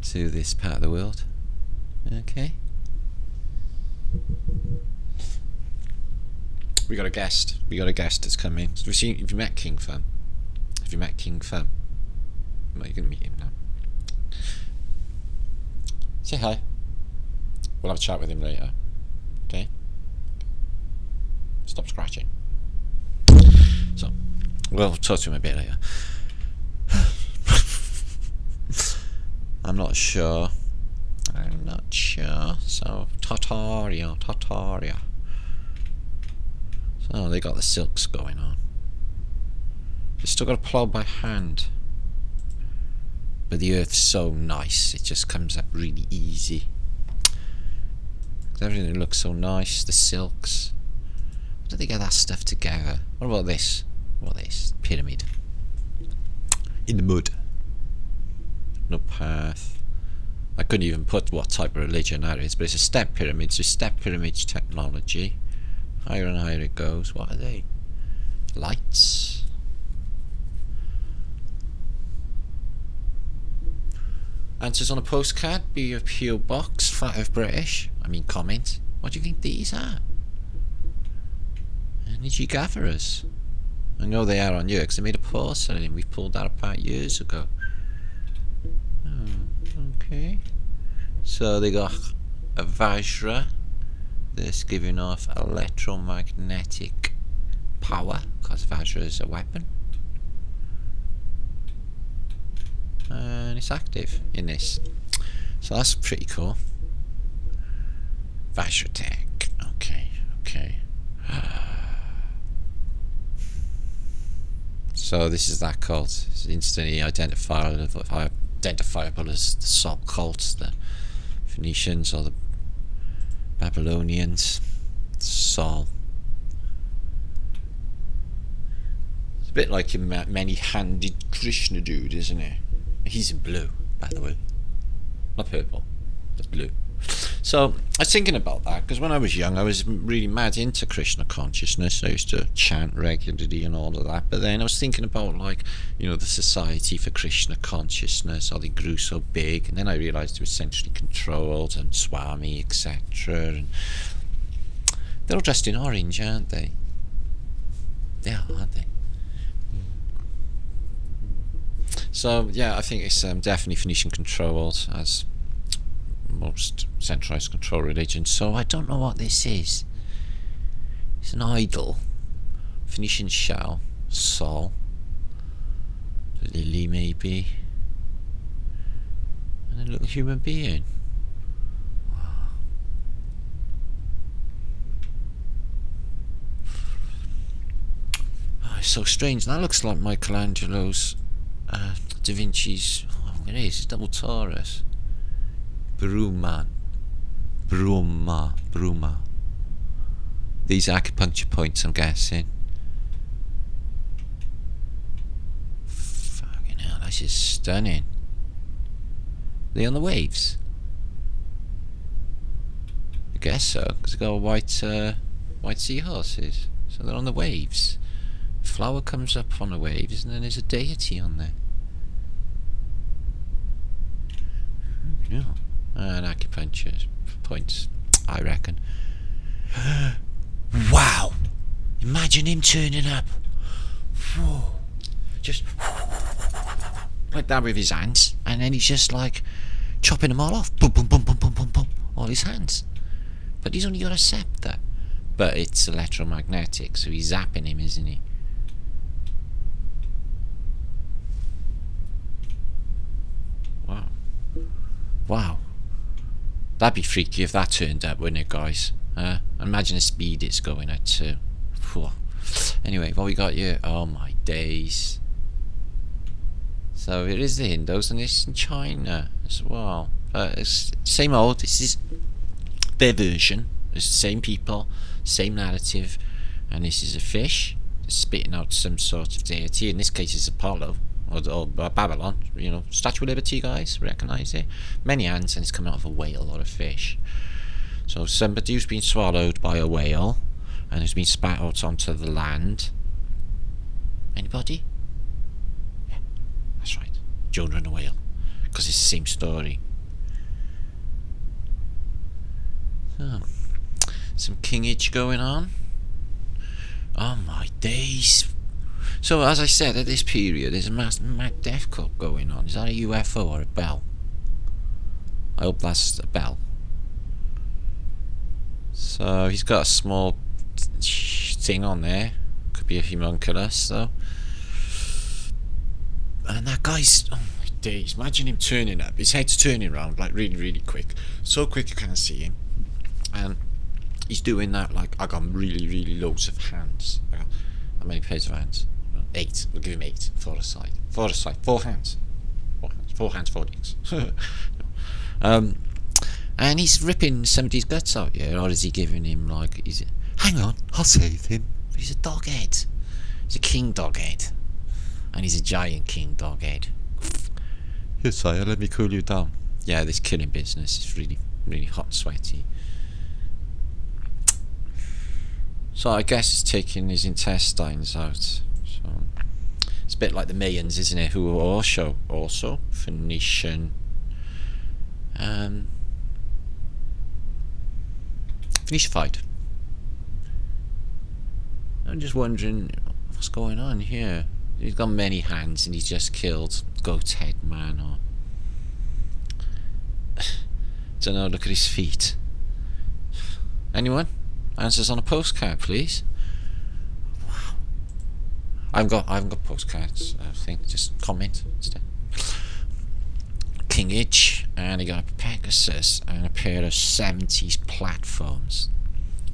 to this part of the world. Okay. We got a guest. That's coming. Have you met King Fam? Have you met King Fam? Well, you're gonna meet him now. Say hi. We'll have a chat with him later. Okay. Stop scratching. So, we'll talk to him a bit later. I'm not sure. So, Tartaria. So, they got the silks going on. They still got to plough by hand. But the earth's so nice, it just comes up really easy. Everything looks so nice, the silks. How do they get that stuff together? What about this? Pyramid. In the mud. No path. I couldn't even put what type of religion that is, but it's a step pyramid, so step pyramid technology. Higher and higher it goes. What are they? Lights. Answers on a postcard, be a P.O. box, flat of British. I mean, comment. What do you think these are? Energy gatherers. I know they are on you because they made a porcelain. We pulled that apart years ago. Oh, okay. So they got a Vajra. That's giving off electromagnetic power because Vajra is a weapon. And it's active in this, so that's pretty cool. Vajra tech. Okay. So this is that cult. It's instantly identifiable as the Sol cults, the Phoenicians or the Babylonians. Sol. It's a bit like a many-handed Krishna dude, isn't it? He's in blue, by the way. Not purple, just blue. So, I was thinking about that, because when I was young, I was really mad into Krishna consciousness. I used to chant regularly and all of that. But then I was thinking about, like, you know, the Society for Krishna Consciousness, how they grew so big. And then I realised it was centrally controlled, and Swami, etc. And they're all dressed in orange, aren't they? They are, aren't they? So yeah, I think it's definitely Phoenician controlled, as most centralized control religions. So I don't know what this is. It's an idol, Phoenician shell, Sol, lily maybe, and a little human being. Wow. Oh, it's so strange. That looks like Michelangelo's. Da Vinci's, it is, it's double Taurus. Bruma. These acupuncture points, I'm guessing. Fucking hell, that's just stunning. Are they on the waves? I guess so, because they've got white seahorses. So they're on the waves. Flower comes up on the waves, and then there's a deity on there. Yeah. And acupuncture points, I reckon. Wow! Imagine him turning up. Whoa. Just like that with his hands, and then he's just like chopping them all off. Boom, boom, boom, boom, boom, boom, boom. All his hands. But he's only got a scepter. But it's electromagnetic, so he's zapping him, isn't he? Wow. That'd be freaky if that turned up, wouldn't it, guys? Imagine the speed it's going at too. Anyway, what we got here? Oh my days. So it is the Hindus, and it's in China as well. It's same old. This is their version. It's the same people, same narrative, and this is a fish spitting out some sort of deity. In this case, it's Apollo. Or Babylon, you know, Statue of Liberty, guys, recognise it. Many hands, and it's coming out of a whale or a fish. So somebody who's been swallowed by a whale, and has been spat out onto the land. Anybody? Yeah, that's right. Jonah and the whale, because it's the same story. So, some kingage going on. Oh my days. So as I said, at this period there's a mad death cult going on. Is that a UFO or a bell? I hope that's a bell. So he's got a small thing on there. Could be a homunculus though. And that guy's, oh my days, imagine him turning up. His head's turning around like really, really quick. So quick you can't see him. And he's doing that like, I got really, really loads of hands. I got, how many pairs of hands? 8. We'll give him 8. 4 aside. 4 aside. 4 hands. 4 hands. 4 hands, 4 dicks. And he's ripping somebody's guts out, yeah? Or is he giving him like, is it, hang on, I'll save him. But he's a dog head. He's a king dog head. And he's a giant king dog head. Here, sire, let me cool you down. Yeah, this killing business is really, really hot and sweaty. So I guess it's taking his intestines out. So it's a bit like the Mayans, isn't it? Who were also Phoenician. Phoenicified. I'm just wondering what's going on here. He's got many hands and he's just killed Goat's Head Man, or don't know, look at his feet. Anyone? Answers on a postcard, please. Wow. I haven't got postcards, I think, just comment instead. Kingage, and he got a Pegasus and a pair of 70s platforms.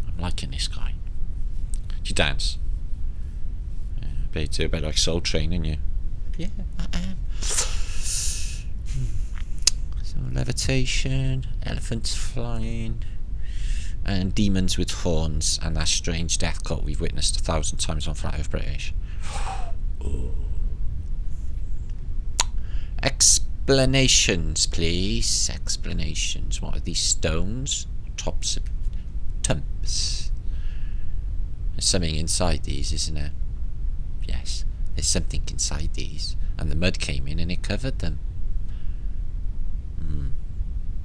I'm liking this guy. Do you dance? Yeah, I bet you do, a bit like Soul Train, aren't you? Yeah, I am. So levitation, elephants flying, and demons with horns, and that strange death cult we've witnessed 1,000 times on Flat Earth British. Explanations, please. Explanations. What are these stones? Tops of tumps. There's something inside these, isn't there? Yes, there's something inside these. And the mud came in and it covered them.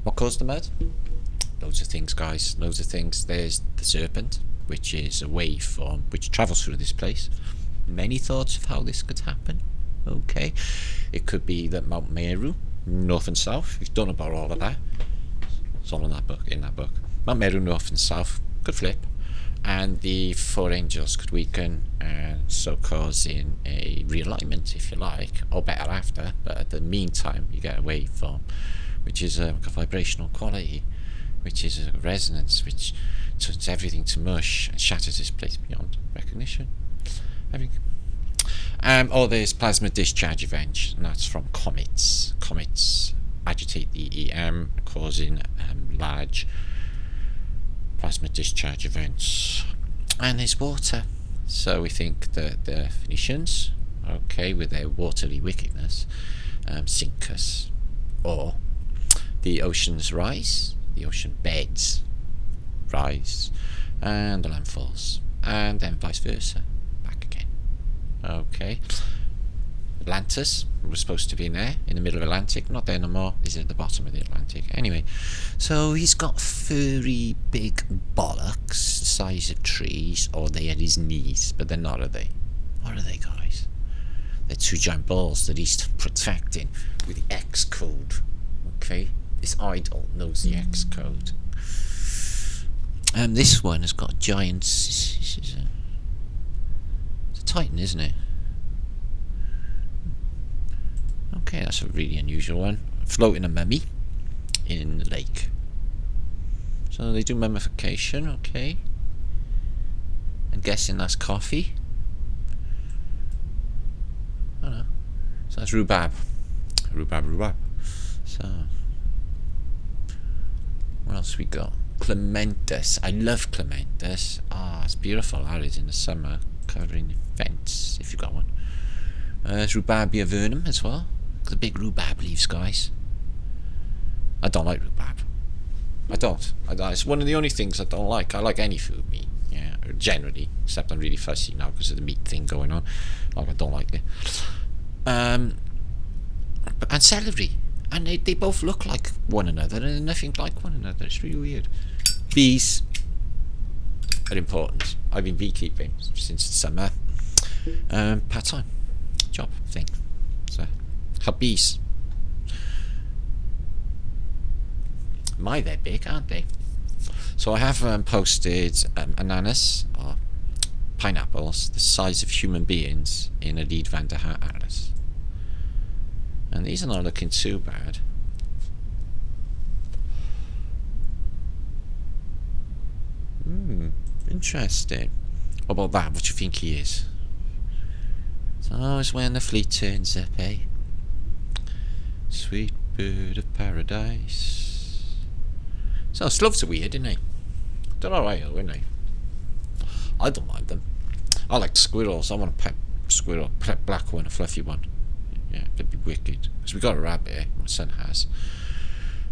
What caused the mud? Loads of things, guys. Loads of things. There's the serpent, which is a waveform which travels through this place. Many thoughts of how this could happen. Okay, it could be that Mount Meru, north and south. We've done about all of that. It's all in that book. Mount Meru, north and south, could flip, and the 4 angels could weaken, and so causing a realignment, if you like, or better after. But at the meantime, you get a waveform, which is a vibrational quality, which is a resonance, which turns everything to mush and shatters this place beyond recognition. There's plasma discharge events, and that's from comets. Comets agitate the EM, causing large plasma discharge events. And there's water. So we think that the Phoenicians, okay, with their watery wickedness, sink us. Or the oceans rise, the ocean beds rise, and the land falls. And then vice versa. Okay, Atlantis was supposed to be in there, in the middle of the Atlantic. Not there no more. He's at the bottom of the Atlantic. Anyway, so he's got furry big bollocks the size of trees, or they at his knees, but they're not, are they? What are they, guys? They're 2 giant balls that he's protecting with the X code. Okay, this idol knows the X code. This one has got giants. This is it's a Titan, isn't it? Okay, that's a really unusual one. Floating a mummy in the lake. So they do mummification, okay. I'm guessing that's coffee. I don't know. So that's rhubarb. Rhubarb. So what else we got? Clematis. I love clematis. It's beautiful. That is in the summer, covering fence if you've got one. There's rhubarbia vernum as well. The big rhubarb leaves, guys. I don't like rhubarb. I don't. It's one of the only things I don't like. I like any food meat. Yeah, generally, except I'm really fussy now because of the meat thing going on. Like, I don't like it. And celery, and they both look like one another, and they're nothing like one another. It's really weird. Bees are important. I've been beekeeping since the summer. Part-time job thing. So, help bees. My, they're big, aren't they? So I have posted ananas, or pineapples, the size of human beings in a Lead van der Haar atlas. And these are not looking too bad. Interesting. What about that? What do you think he is? So it's when the fleet turns up, eh? Sweet bird of paradise. So sloths are weird, isn't they? They're alright, aren't they? I don't mind them. I like squirrels. I want a pet squirrel, pet black one, a fluffy one. Yeah, they'd be wicked. Because we got a rabbit, eh? My son has.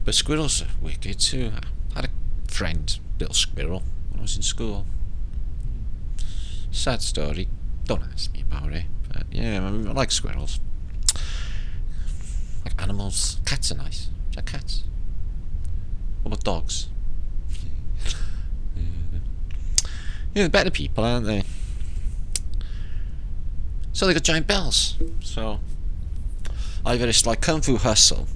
But squirrels are wicked too. I had a friend, little squirrel, when I was in school. Sad story. Don't ask me about it. But yeah, I like squirrels. Like animals. Cats are nice. Do you like cats? What about dogs? Yeah, they're better people, aren't they? So they got giant bells. So either it's like Kung Fu Hustle,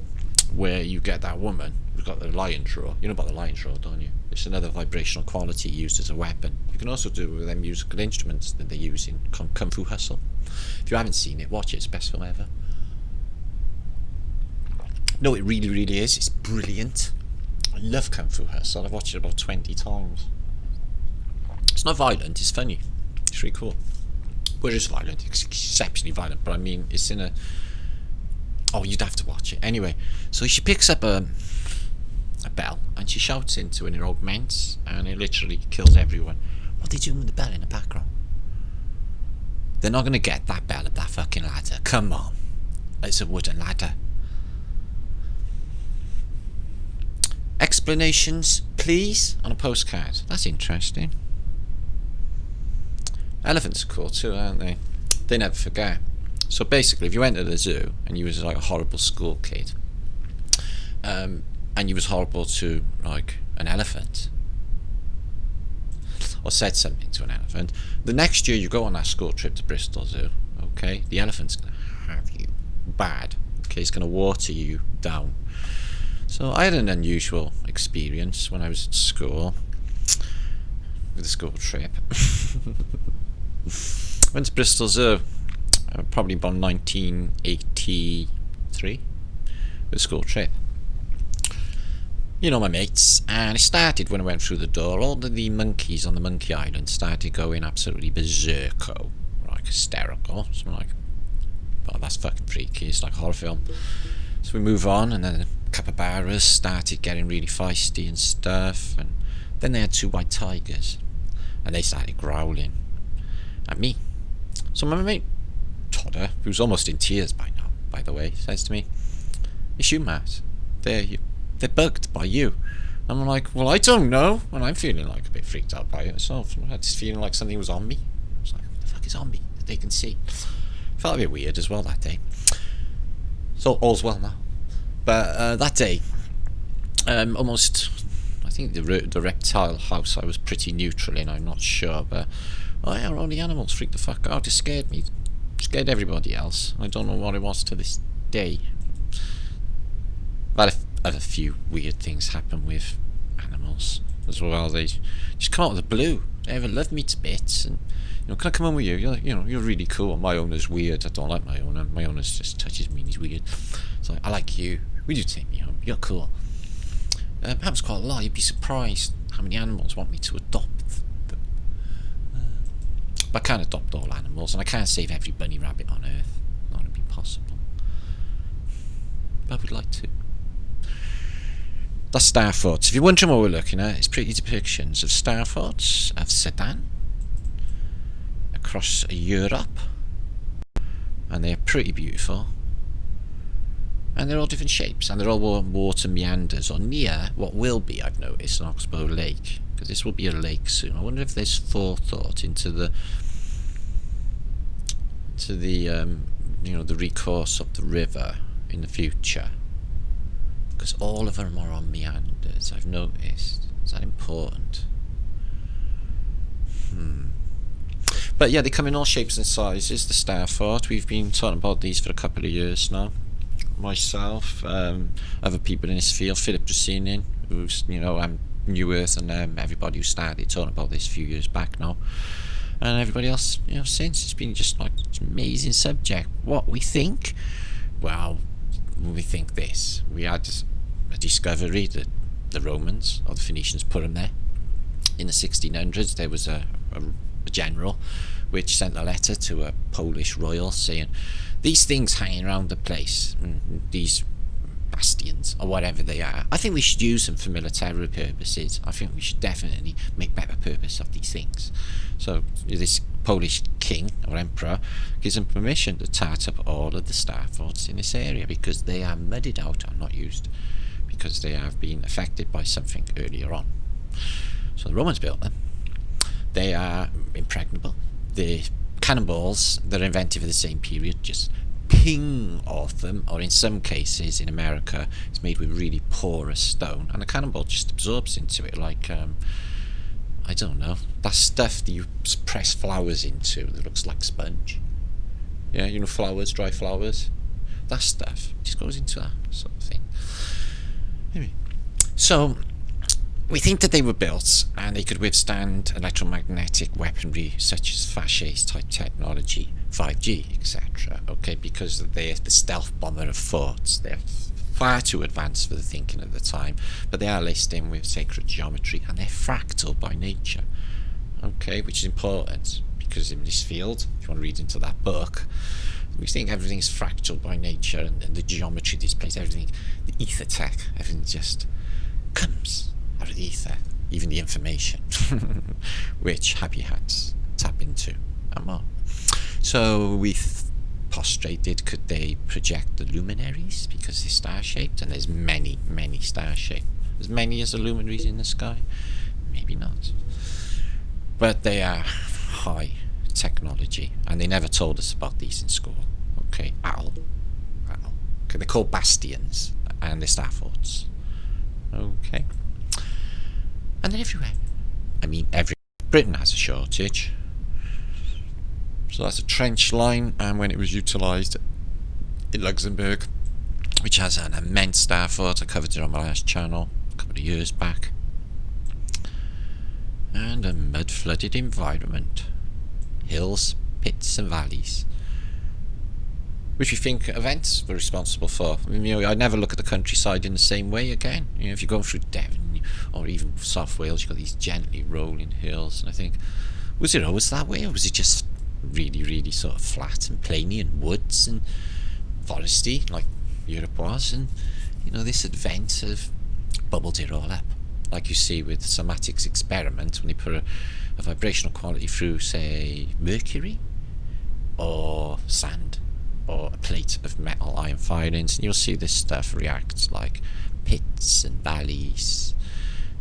where you get that woman who's got the lion's roar. You know about the lion's roar, don't you? It's another vibrational quality used as a weapon. You can also do it with them musical instruments that they use in Kung Fu Hustle. If you haven't seen it, watch it. It's the best film ever. No, it really, really is. It's brilliant. I love Kung Fu Hustle. I've watched it about 20 times. It's not violent, it's funny. It's really cool. Well, it is violent, it's exceptionally violent, but I mean, it's in a... Oh, you'd have to watch it. Anyway, so she picks up a bell, and she shouts into an augment, and it literally kills everyone. What are they doing with the bell in the background? They're not going to get that bell up that fucking ladder. Come on. It's a wooden ladder. Explanations, please, on a postcard. That's interesting. Elephants are cool too, aren't they? They never forget. So basically, if you went to the zoo and you was like a horrible school kid, and you was horrible to like an elephant, or said something to an elephant, the next year you go on that school trip to Bristol Zoo, okay, the elephant's gonna have you bad. Okay, it's gonna water you down. So I had an unusual experience when I was at school with a school trip. Went to Bristol Zoo, probably about 1983, with a school trip. You know, my mates, and it started when I went through the door. All the monkeys on the Monkey Island started going absolutely berserko, like hysterical. So I'm like, oh, that's fucking freaky. It's like a horror film. So we move on, and then the capybaras started getting really feisty and stuff, and then they had two white tigers, and they started growling at me. So my mate Todder, who's almost in tears by now, by the way, says to me, "It's you, Matt. They're bugged by you." And I'm like, well, I don't know. And I'm feeling like a bit freaked out by it myself. I had this feeling like something was on me. I was like, what the fuck is on me that they can see? Felt a bit weird as well that day. So all's well now. But that day, almost, I think the reptile house I was pretty neutral in, I'm not sure, but oh yeah, all the animals freaked the fuck out. It scared me. It scared everybody else. I don't know what it was to this day. But a few weird things happen with animals as well. They just come out of the blue. They ever love me to bits, and you know, can I come on with you? You're really cool. My owner's weird. I don't like my owner. My owner just touches me and he's weird. So I like you. Would you take me home? You're cool. Happens quite a lot. You'd be surprised how many animals want me to adopt them. But I can't adopt all animals, and I can't save every bunny rabbit on earth. Not gonna be possible. But I would like to. That's star thoughts. If you're wondering what we're looking at, it's pretty depictions of star thoughts of Sedan across Europe, and they're pretty beautiful, and they're all different shapes, and they're all water meanders or near what will be, I've noticed, an oxbow lake. because this will be a lake soon. I wonder if there's forethought into the the recourse of the river in the future, because all of them are on meanders, I've noticed. Is that important? But yeah, they come in all shapes and sizes, the star fort. We've been talking about these for a couple of years now. Myself, other people in this field, Philip Dracenian, who's, New Earth, and everybody who started talking about this a few years back now. And everybody else, since. It's been just like an amazing subject. What we think? Well, we think this. We had a discovery that the Romans or the Phoenicians put them there. In the 1600s, there was a general which sent a letter to a Polish royal saying, these things hanging around the place, these bastions or whatever they are, I think we should use them for military purposes. I think we should definitely make better purpose of these things. So this Polish king or emperor gives them permission to tart up all of the star forts in this area, because they are muddied out and not used, because they have been affected by something earlier on. So the Romans built them. They are impregnable. The cannonballs that are invented for the same period just ping off them, or in some cases in America it's made with really porous stone, and the cannonball just absorbs into it like I don't know, that stuff that you press flowers into that looks like sponge. Yeah, flowers, dry flowers, that stuff just goes into that sort of thing. Anyway, so we think that they were built and they could withstand electromagnetic weaponry such as Fache's type technology, 5G, etc. Okay, because they're the stealth bomber of forts. They're far too advanced for the thinking at the time, but they are laced in with sacred geometry, and they're fractal by nature. Okay, which is important, because in this field, if you want to read into that book, we think everything's fractal by nature, and the geometry displays everything, the ether tech, everything just comes out of the ether, even the information, which happy hats tap into and more. So we postulated, could they project the luminaries, because they're star-shaped, and there's many star-shaped. As many as the luminaries in the sky? Maybe not. But they are high technology, and they never told us about these in school. Okay, at all. Okay, they're called bastions, and they're star forts. Okay. And they're everywhere. I mean, Britain has a shortage. So that's a trench line, and when it was utilised in Luxembourg, which has an immense star fort, I covered it on my last channel a couple of years back, and a mud-flooded environment, hills, pits and valleys, which we think events were responsible for. I mean, I never look at the countryside in the same way again. If you're going through Devon or even South Wales, you've got these gently rolling hills, and I think, was it always that way, or was it just really sort of flat and plainy and woods and foresty like Europe was? And this advent have bubbled it all up, like you see with Somatics experiment, when they put a vibrational quality through, say, mercury or sand or a plate of metal iron filings, and you'll see this stuff react like pits and valleys.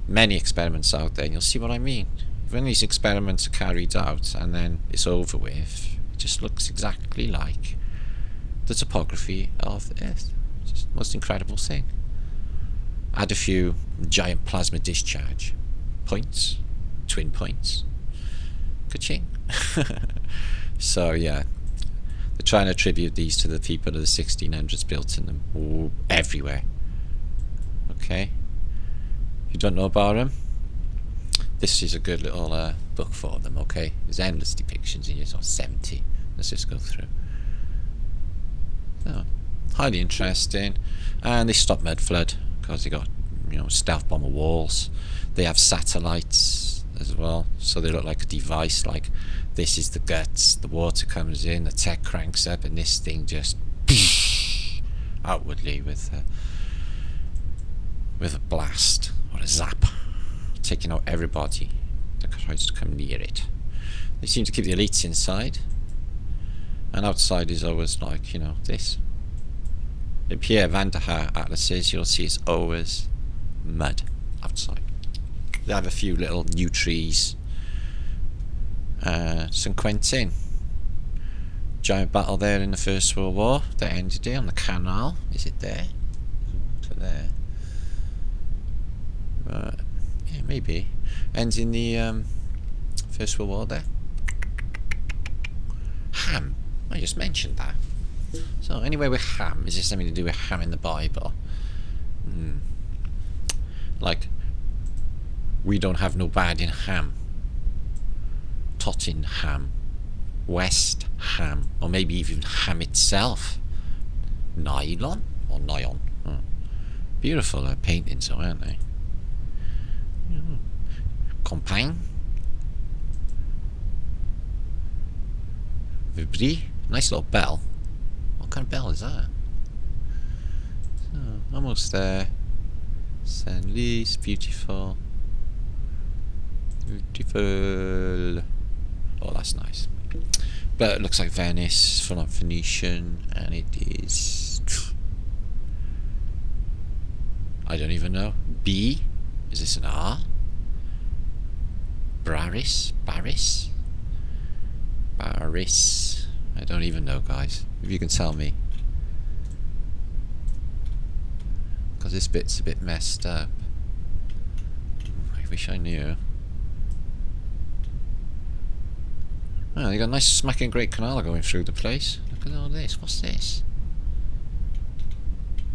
Many experiments out there, and you'll see what I mean. When these experiments are carried out and then it's over with, it just looks exactly like the topography of the Earth. It's just the most incredible thing. Add a few giant plasma discharge points, twin points, ka-ching. So yeah, they're trying to attribute these to the people of the 1600s built in them everywhere. Okay, if you don't know about them, this is a good little book for them. Okay, there's endless depictions in here, so 70. Let's just go through. So, highly interesting. And they stop mud flood because they got stealth bomber walls. They have satellites as well, so they look like a device, like this is the guts, the water comes in, the tech cranks up, and this thing just outwardly with a blast or a zap, taking out everybody that tries to come near it. They seem to keep the elites inside, and outside is always like, this. In Pierre van der Haar atlases, you'll see it's always mud outside. They have a few little new trees. St. Quentin. Giant battle there in the First World War that ended there on the canal. Is it there? There's water there. Yeah, maybe. Ends in the First World War there. Ham. I just mentioned that. So anyway, with ham, is there something to do with ham in the Bible? Like, we don't have no bad in ham. Tottenham. West Ham. Or maybe even ham itself. Nylon? Or nylon? Oh. Beautiful paintings though, aren't they? Compagne. Vibri. Nice little bell. What kind of bell is that? So, almost there. Saint Louis, beautiful. Beautiful. Oh, that's nice. But it looks like Venice, full on Phoenician, and it is... I don't even know. B? Is this an R? Barris? Barris? Barris? I don't even know, guys. If you can tell me. Because this bit's a bit messed up. I wish I knew. Oh, they got a nice smacking great canal going through the place. Look at all this. What's this?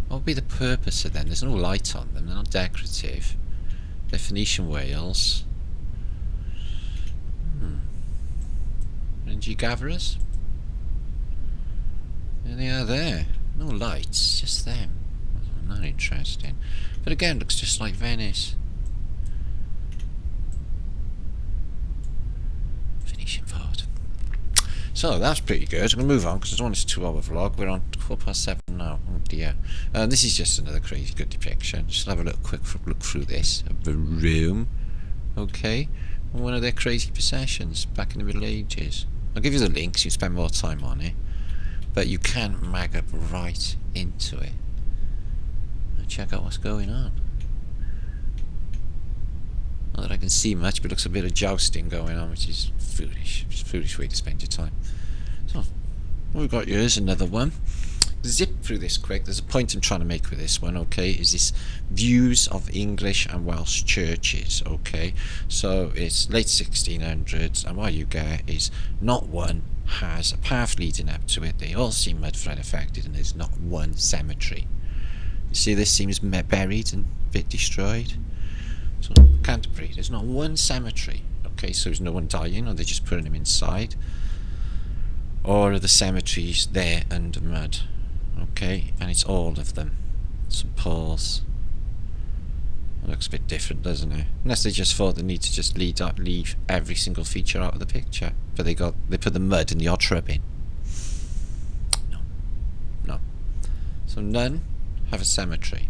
What would be the purpose of them? There's no light on them. They're not decorative. They're Phoenician whales. Energy gatherers? There they are there. No lights, just them. Not interesting. But again, looks just like Venice. Phoenician fort. So that's pretty good. I'm going to move on because I don't want this 2-hour vlog. We're on 7:15 now. Oh dear. This is just another crazy good depiction. Just have a little quick look through this. A room. Okay. One of their crazy possessions back in the Middle Ages. I'll give you the links. You spend more time on it. But you can mag up right into it. And check out what's going on. Not that I can see much, but it looks a bit of jousting going on, which is foolish. It's a foolish way to spend your time. So, what we've got here is another one. Zip through this quick. There's a point I'm trying to make with this one, okay, is this views of English and Welsh churches, okay. So it's late 1600s, and what you get is not one has a path leading up to it. They all seem mud flood affected, and there's not one cemetery. You see, this seems buried and a bit destroyed. So Canterbury, there's not one cemetery, okay, so there's no one dying, or they're just putting them inside, or are the cemeteries there under mud, okay, and it's all of them. St. Paul's. It looks a bit different, doesn't it? Unless they just thought they need to just leave every single feature out of the picture, but they put the mud in the odd shrub in. No. So none have a cemetery.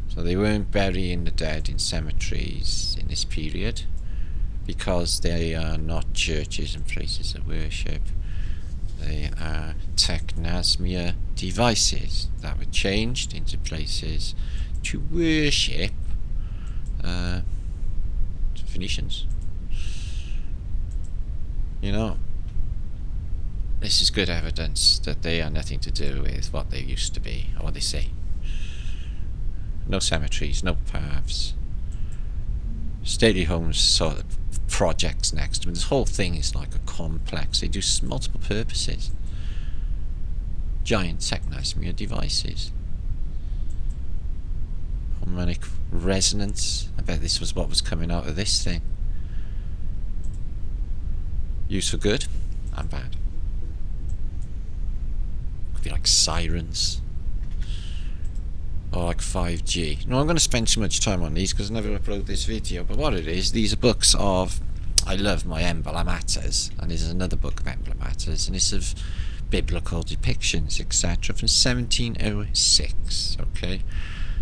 So they weren't burying the dead in cemeteries in this period because they are not churches and places of worship. They are technasmia devices that were changed into places to worship Phoenicians. You know, this is good evidence that they are nothing to do with what they used to be, or what they say. No cemeteries, no paths. Stately homes sort of projects next to them. This whole thing is like a complex. They do multiple purposes. Giant technasmia devices. Harmonic resonance. I bet this was what was coming out of this thing. Used for good and bad. Could be like sirens. Or like 5G. No, I'm going to spend too much time on these because I never upload this video, but what it is, these are books of, I love my emblematas, and there's another book of emblematas, and it's of biblical depictions, etc. from 1706, okay?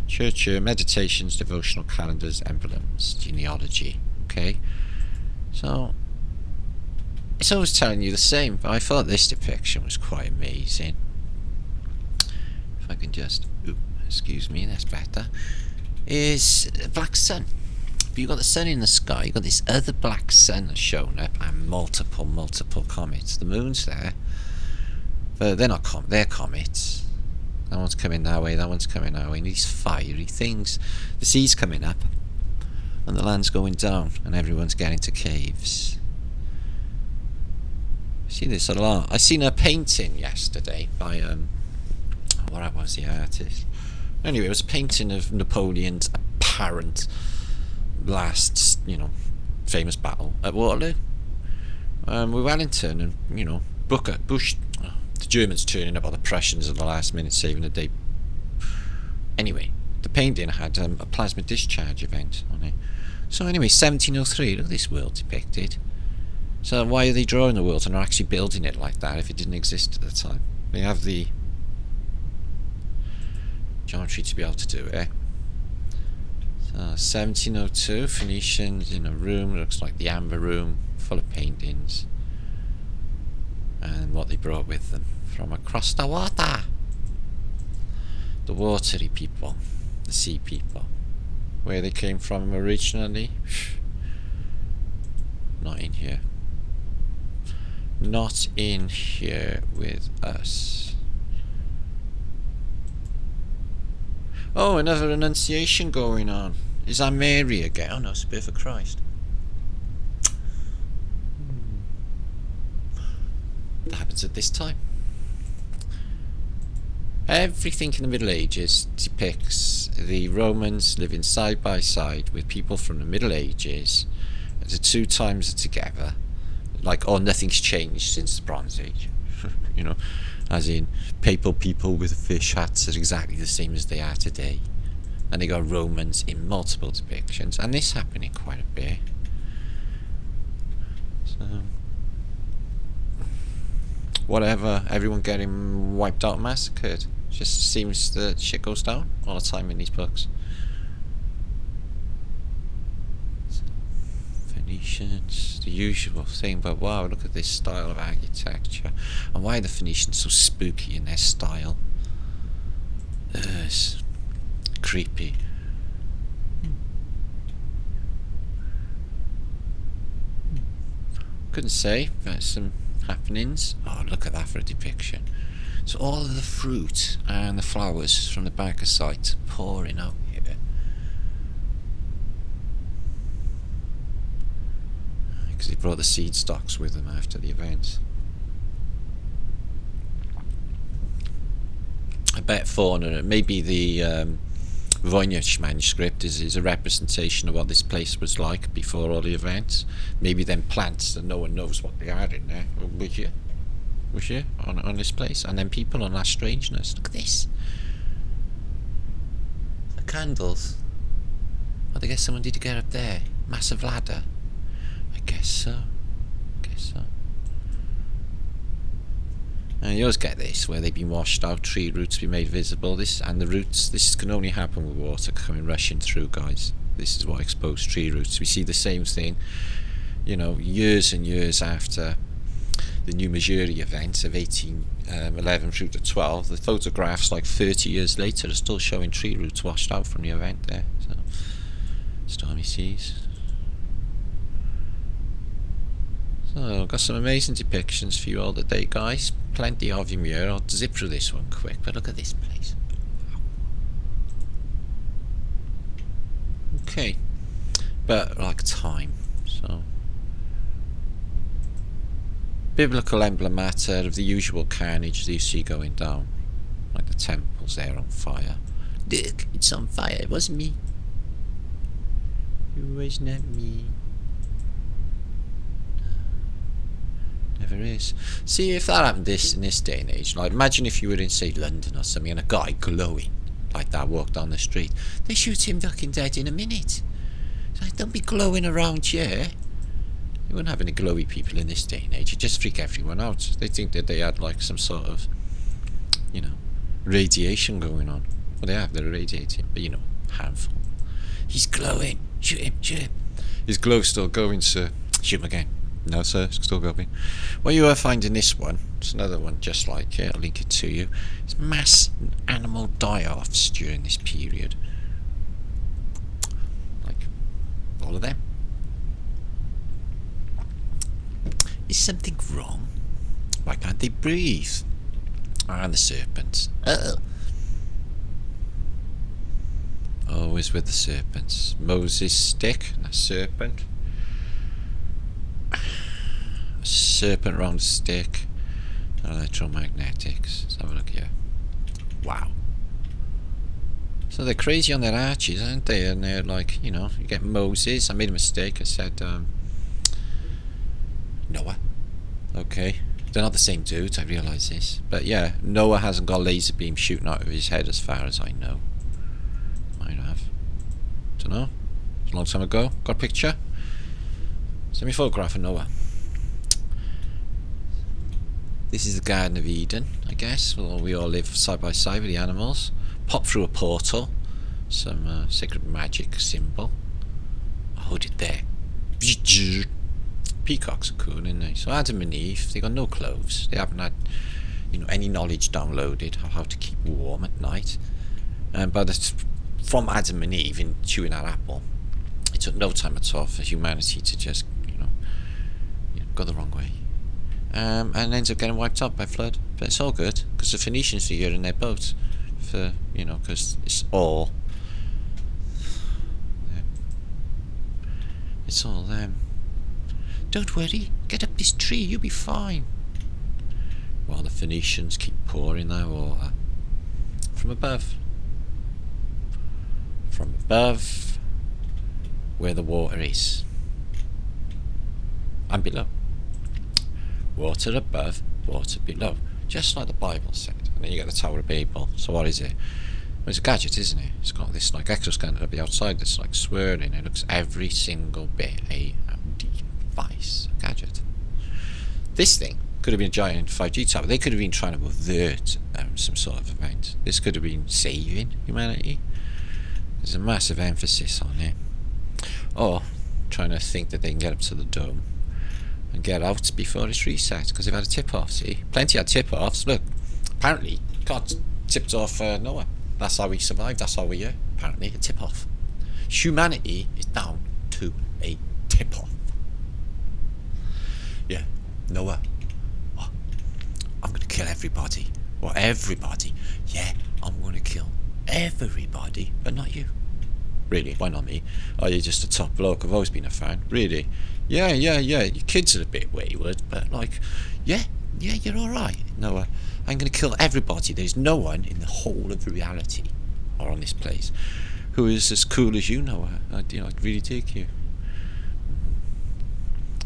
Church meditations, devotional calendars, emblems, genealogy, okay? So, it's always telling you the same, but I thought this depiction was quite amazing. If I can just... excuse me, that's better. Is Black Sun. But you've got the sun in the sky, you've got this other black sun that's shown up, and multiple comets. The moon's there, but they're not they're comets. That one's coming that way, that one's coming that way, and these fiery things. The sea's coming up, and the land's going down, and everyone's getting to caves. I see this a lot. I seen a painting yesterday by what was the artist? Anyway, it was a painting of Napoleon's apparent last, famous battle at Waterloo. With Wellington and, Bush, the Germans turning up, or the Prussians at the last minute saving the day. Anyway, the painting had a plasma discharge event on it. So anyway, 1703, look at this world depicted. So why are they drawing the world and are actually building it like that if it didn't exist at the time? They have the geometry to be able to do it. So 1702, Phoenicians in a room, looks like the Amber Room, full of paintings. And what they brought with them from across the water. The watery people, the sea people. Where they came from originally, not in here. Not in here with us. Oh, another Annunciation going on. Is that Mary again? Oh no, it's the birth of Christ. That happens at this time. Everything in the Middle Ages depicts the Romans living side by side with people from the Middle Ages. The two times are together. Like, nothing's changed since the Bronze Age. As in, papal people with fish hats are exactly the same as they are today. And they got Romans in multiple depictions. And this happening quite a bit. So, whatever, everyone getting wiped out, massacred. Just seems that shit goes down all the time in these books. Phoenicians, the usual thing, but wow, look at this style of architecture. And why are the Phoenicians so spooky in their style? It's creepy. Couldn't say, but some happenings. Oh, look at that for a depiction. So all of the fruit and the flowers from the Barker site pouring out here. Because he brought the seed stocks with him after the event. I bet fauna, maybe the Voynich manuscript is a representation of what this place was like before all the events. Maybe them plants that no one knows what they are in there. Was you on this place? And then people on that strangeness. Look at this. The candles. Oh, I guess someone did get up there. Massive ladder. I guess so. And you always get this, where they've been washed out, tree roots be made visible. This can only happen with water coming rushing through, guys. This is what exposed tree roots. We see the same thing, years and years after the New Missouri event of 1811 through to 12. The photographs, like 30 years later, are still showing tree roots washed out from the event there. So, stormy seas. So, got some amazing depictions for you all today, guys. Plenty of them here. I'll zip through this one quick, but look at this place. Okay. But, like, time. So, biblical emblemata of the usual carnage that you see going down. Like the temples there on fire. Look, it's on fire. It wasn't me. It was not me. Never is. See, if that happened in this day and age, like imagine if you were in, say, London or something, and a guy glowing like that walked down the street. They shoot him fucking dead in a minute. It's like, don't be glowing around here. You wouldn't have any glowy people in this day and age. You just freak everyone out. They think that they had like some sort of, radiation going on. Well, they have. They're radiating, but harmful. He's glowing. Shoot him. His glow's still going, sir. Shoot him again. No, sir, it's still going. What you are finding this one, it's another one just like it. I'll link it to you. It's mass animal die-offs during this period. Like all of them. Is something wrong? Why can't they breathe? And the serpents. Always with the serpents. Moses' stick and a serpent. A serpent round a stick. Electromagnetics. Let's have a look here. Wow. So they're crazy on their arches, aren't they? And they're like, you know, you get Moses. I made a mistake. I said Noah. Okay. They're not the same dudes, I realise this. But yeah, Noah hasn't got a laser beam shooting out of his head as far as I know. Might have. Don't know. It's a long time ago. Got a picture? Send me a photograph of Noah. This is the Garden of Eden, I guess. Well, we all live side by side with the animals. Pop through a portal. Some sacred magic symbol. I'll hold it there. Peacocks are cool, aren't they? So Adam and Eve, they got no clothes. They haven't had, you know, any knowledge downloaded of how to keep warm at night. But from Adam and Eve in chewing that apple, it took no time at all for humanity to just, you know go the wrong way. And ends up getting wiped out by flood. But it's all good, because the Phoenicians are here in their boats. For, you know, because it's all them. It's all them. Don't worry, get up this tree, you'll be fine. While the Phoenicians keep pouring their water from above. From above, where the water is. And below. Water above, water below. Just like the Bible said. And then you get the Tower of Babel. So what is it? Well, it's a gadget, isn't it? It's got this like exoskeleton at the outside that's like swirling. It looks every single bit a device, a gadget. This thing could have been a giant 5G tower. They could have been trying to avert some sort of event. This could have been saving humanity. There's a massive emphasis on it. Or trying to think that they can get up to the dome and get out before it's reset, because they've had a tip-off. See, plenty had tip-offs. Look, apparently God tipped off Noah. That's how we survived. That's how we're here. Apparently a tip-off. Humanity is down to a tip-off. Yeah, Noah. Oh, I'm going to kill everybody. Well, everybody. Yeah, I'm going to kill everybody, but not you. Really? Why not me? Oh, you're just a top bloke. I've always been a fan. Really? Yeah. Your kids are a bit wayward, but like, yeah, you're alright. Noah, I'm going to kill everybody. There's no one in the whole of reality or on this place who is as cool as you, Noah. I'd really take you.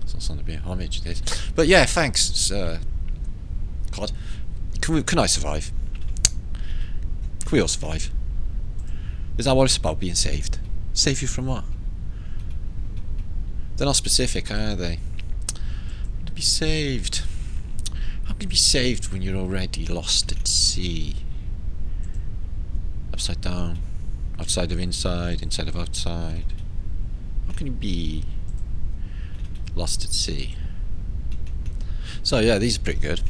It's not something to be a homage, this. But yeah, thanks, God. Can I survive? Can we all survive? Is that what it's about, being saved? Save you from what? They're not specific, are they? To be saved. How can you be saved when you're already lost at sea? Upside down. Outside of inside, inside of outside. How can you be lost at sea? So yeah, these are pretty good.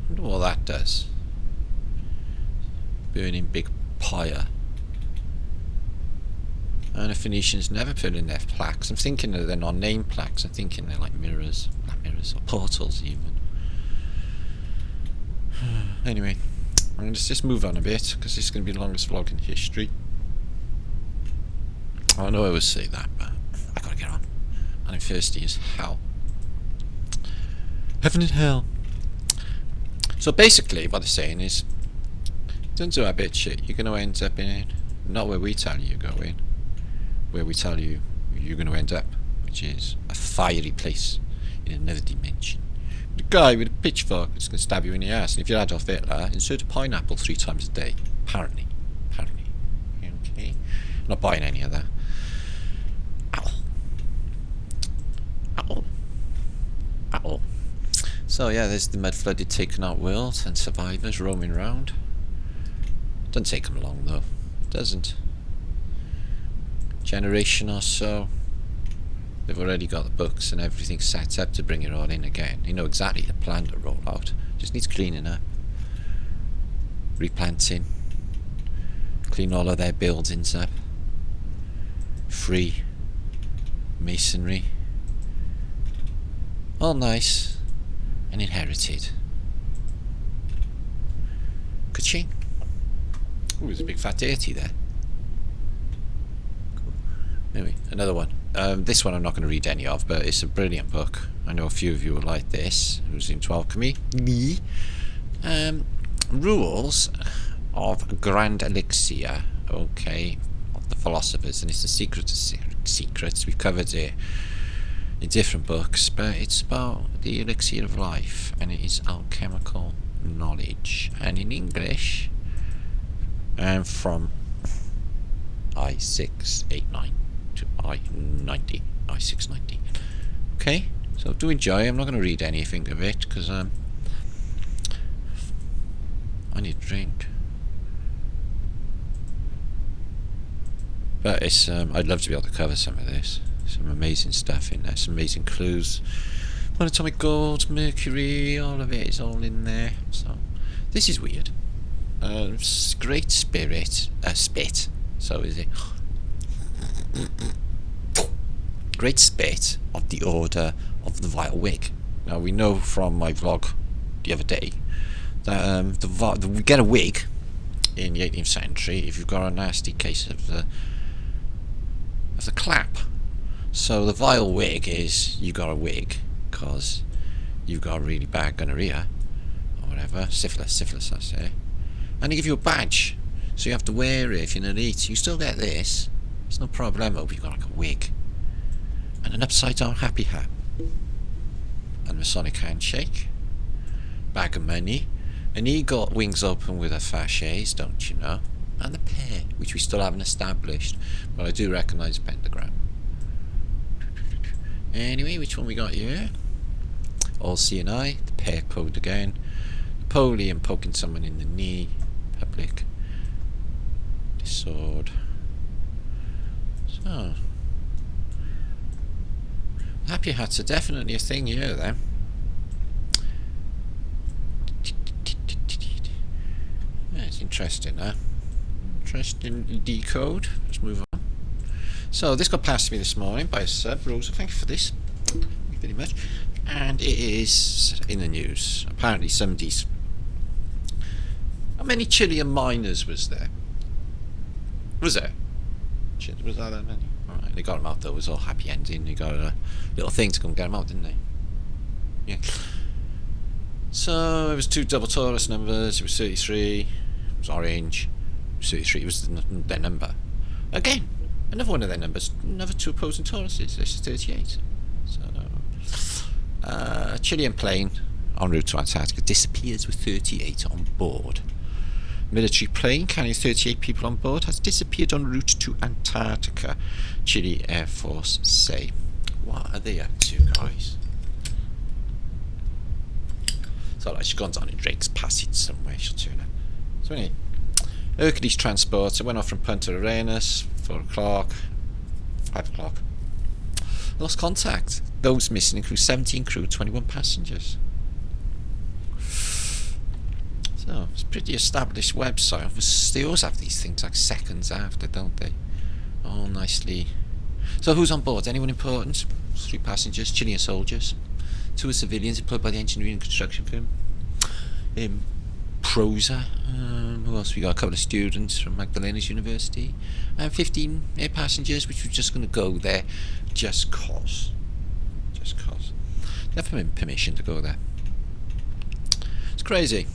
I wonder what that does. Burning big pyre. And the Phoenicians never put in their plaques. I'm thinking that they're not name plaques. I'm thinking they're like mirrors. Not mirrors, or portals even. Anyway, I'm going to just move on a bit, because this is going to be the longest vlog in history. I know I always say that, but I gotta get on. And I'm thirsty as hell. Heaven and hell. So basically, what they're saying is, don't do that bit shit. You're going to end up in not where we tell you you're going, where we tell you you're going to end up, which is a fiery place in another dimension. The guy with a pitchfork is going to stab you in the ass. And if you're Adolf Hitler, insert a pineapple 3 times a day. Apparently. Okay. I'm not buying any of that. Ow. So yeah, there's the mud-flooded, taken out world and survivors roaming around. Doesn't take them long though. It doesn't. Generation or so. They've already got the books and everything set up to bring it all in again. They know exactly the plan to roll out. Just needs cleaning up. Replanting. clean all of their buildings up. Free masonry. All nice and inherited. Ka-ching. Ooh, there's a big fat dirty there. Cool. Anyway, another one. This one I'm not going to read any of, but it's a brilliant book. I know a few of you will like this, who's into alchemy. Me. Rules of Grand Elixir, okay, of the philosophers, and it's the secret of secrets. We've covered it in different books, but it's about the elixir of life, and it is alchemical knowledge, and in English, and from I689 to I90, I690. Okay, so do enjoy. I'm not going to read anything of it because I need a drink. But it's I'd love to be able to cover some of this. Some amazing stuff in there, some amazing clues. Monatomic gold, mercury, all of it is all in there. So this is weird. Great spirit, spit. So is it? Great spit of the Order of the Vile Wig. Now we know from my vlog the other day that we get a wig in the 18th century if you've got a nasty case of the clap. So the vile wig is you got a wig because you've got a really bad gonorrhea or whatever, syphilis I say, and they give you a badge, so you have to wear it if you're an elite. You still get this, it's no problemo, but you've got like a wig and an upside down happy hat and Masonic handshake, bag of money, and he got wings open with a fasces, don't you know, and the pair, which we still haven't established, but I do recognise pentagram. Anyway, which one we got here? All CNI, the pair code again. Napoleon poking someone in the knee. Public. The sword. So. Happy hats are definitely a thing here then. Yeah, it's interesting, huh? Interesting decode. Let's move on. So this got passed to me this morning by a sub, Rosa. Thank you for this. Thank you very much. And it is in the news. Apparently somebody's... How many Chilean miners was there? Was there? Was that many? Alright, they got them out though. It was all happy ending. They got a little thing to come get them out, didn't they? Yeah. So it was 2 double Taurus numbers. It was 33. It was orange. It was 33. It was their number. Again. Another one of their numbers, another 2 opposing Tauruses. This is 38. So, Chilean plane en route to Antarctica disappears with 38 on board. Military plane carrying 38 people on board has disappeared en route to Antarctica. Chile Air Force say. What are they up to, guys? So, like, she's gone down in Drake's Passage somewhere. She'll turn up. So, anyway, Hercules transporter went off from Punta Arenas. 4 o'clock, 5 o'clock. Lost contact. Those missing include 17 crew, 21 passengers. So it's a pretty established website. They always have these things like seconds after, don't they? All nicely. So who's on board? Anyone important? 3 passengers, Chilean soldiers. 2 are civilians employed by the engineering and construction firm. Prosa. Who else we got? A couple of students from Magdalena's University, and 15 air passengers, which were just going to go there just cause. They have permission to go there. It's crazy.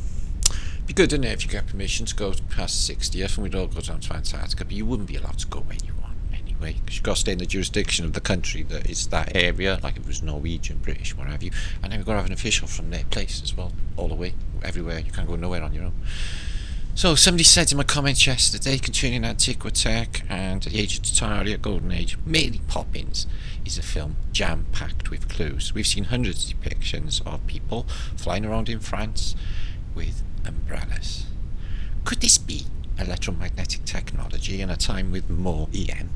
Be good, wouldn't it, if you get permission to go past 60th and we'd all go down to Antarctica, but you wouldn't be allowed to go where you want anyway, because you've got to stay in the jurisdiction of the country that is that area, like if it was Norwegian, British, what have you, and then we've got to have an official from their place as well, all the way, everywhere. You can't go nowhere on your own. So somebody said in my comments yesterday concerning Antiquitech and the Age of Tartaria, Golden Age, Mary Poppins is a film jam-packed with clues. We've seen hundreds of depictions of people flying around in France with umbrellas. Could this be electromagnetic technology in a time with more EM?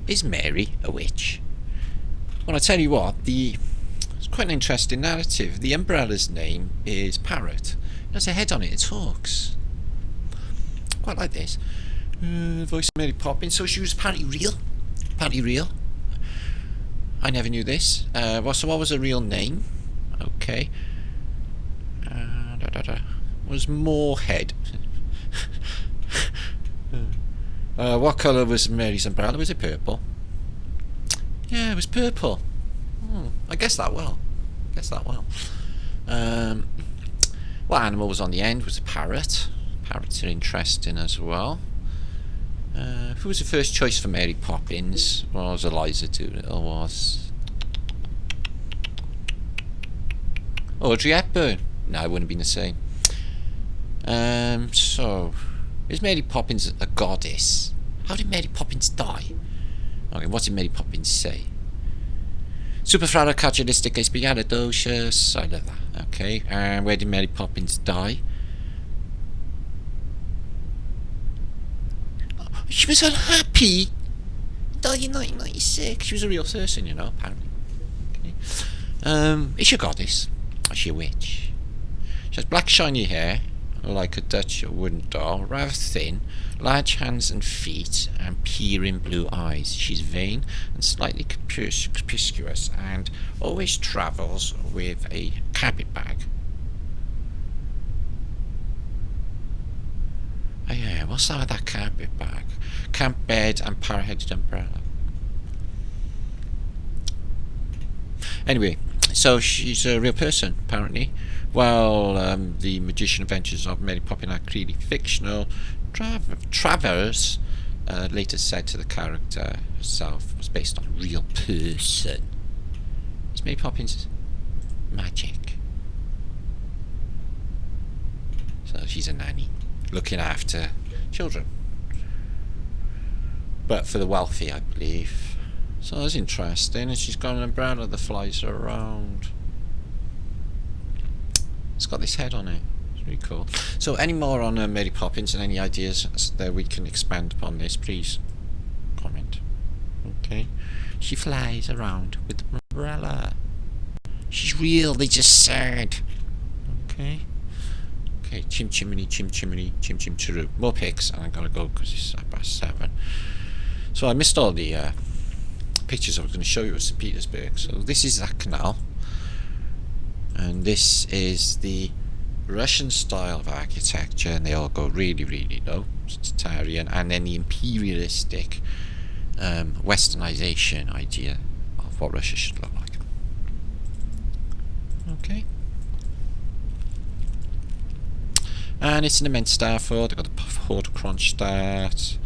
Is Mary a witch? Well, I tell you what, it's quite an interesting narrative. The umbrella's name is Parrot. It has a head on it, it talks. Quite like this. Voice of Mary Poppins. So she was apparently real. Apparently real. I never knew this. So what was her real name? Okay. Was Moorhead. What colour was Mary's umbrella? Was it purple? Yeah, it was purple. I guessed that well. What animal was on the end? Was a parrot. Parrots are interesting as well. Who was the first choice for Mary Poppins? Was Eliza Doolittle? Was Audrey Hepburn? No, it wouldn't have been the same. So, is Mary Poppins a goddess? How did Mary Poppins die? Okay, what did Mary Poppins say? Superfracalcalistic espialidocious. I love that. Okay, and where did Mary Poppins die? She was unhappy. Died in 1996. She was a real person, you know, apparently. Okay. Is she a goddess? Or is she a witch? She has black shiny hair, like a Dutch wooden doll, rather thin, large hands and feet, and peering blue eyes. She's vain and slightly capricious, and always travels with a carpet bag. Oh yeah, what's that with that carpet bag? Camp bed and parra-headed umbrella. Anyway, so she's a real person, apparently. While the Magician Adventures of Mary Poppins are clearly fictional, Travers later said to the character herself was based on a real person. Is Mary Poppins magic? So she's a nanny, looking after children. But for the wealthy, I believe. So that's interesting. And she's got an umbrella that flies around. It's got this head on it. It's really cool. So any more on Mary Poppins and any ideas that we can expand upon this, please comment. Okay. She flies around with the umbrella. She's real, they just said. Okay. Okay, chim chimney, chim chimney, chim chim chiroo. More pics, and I'm gonna go because it's 7:30. So I missed all the pictures I was going to show you of St. Petersburg. So this is that canal, and this is the Russian style of architecture, and they all go really, really low. Tartaria, and then the imperialistic westernization idea of what Russia should look like. Okay. And it's an immense star fort. They've got the Horde Kronstadt.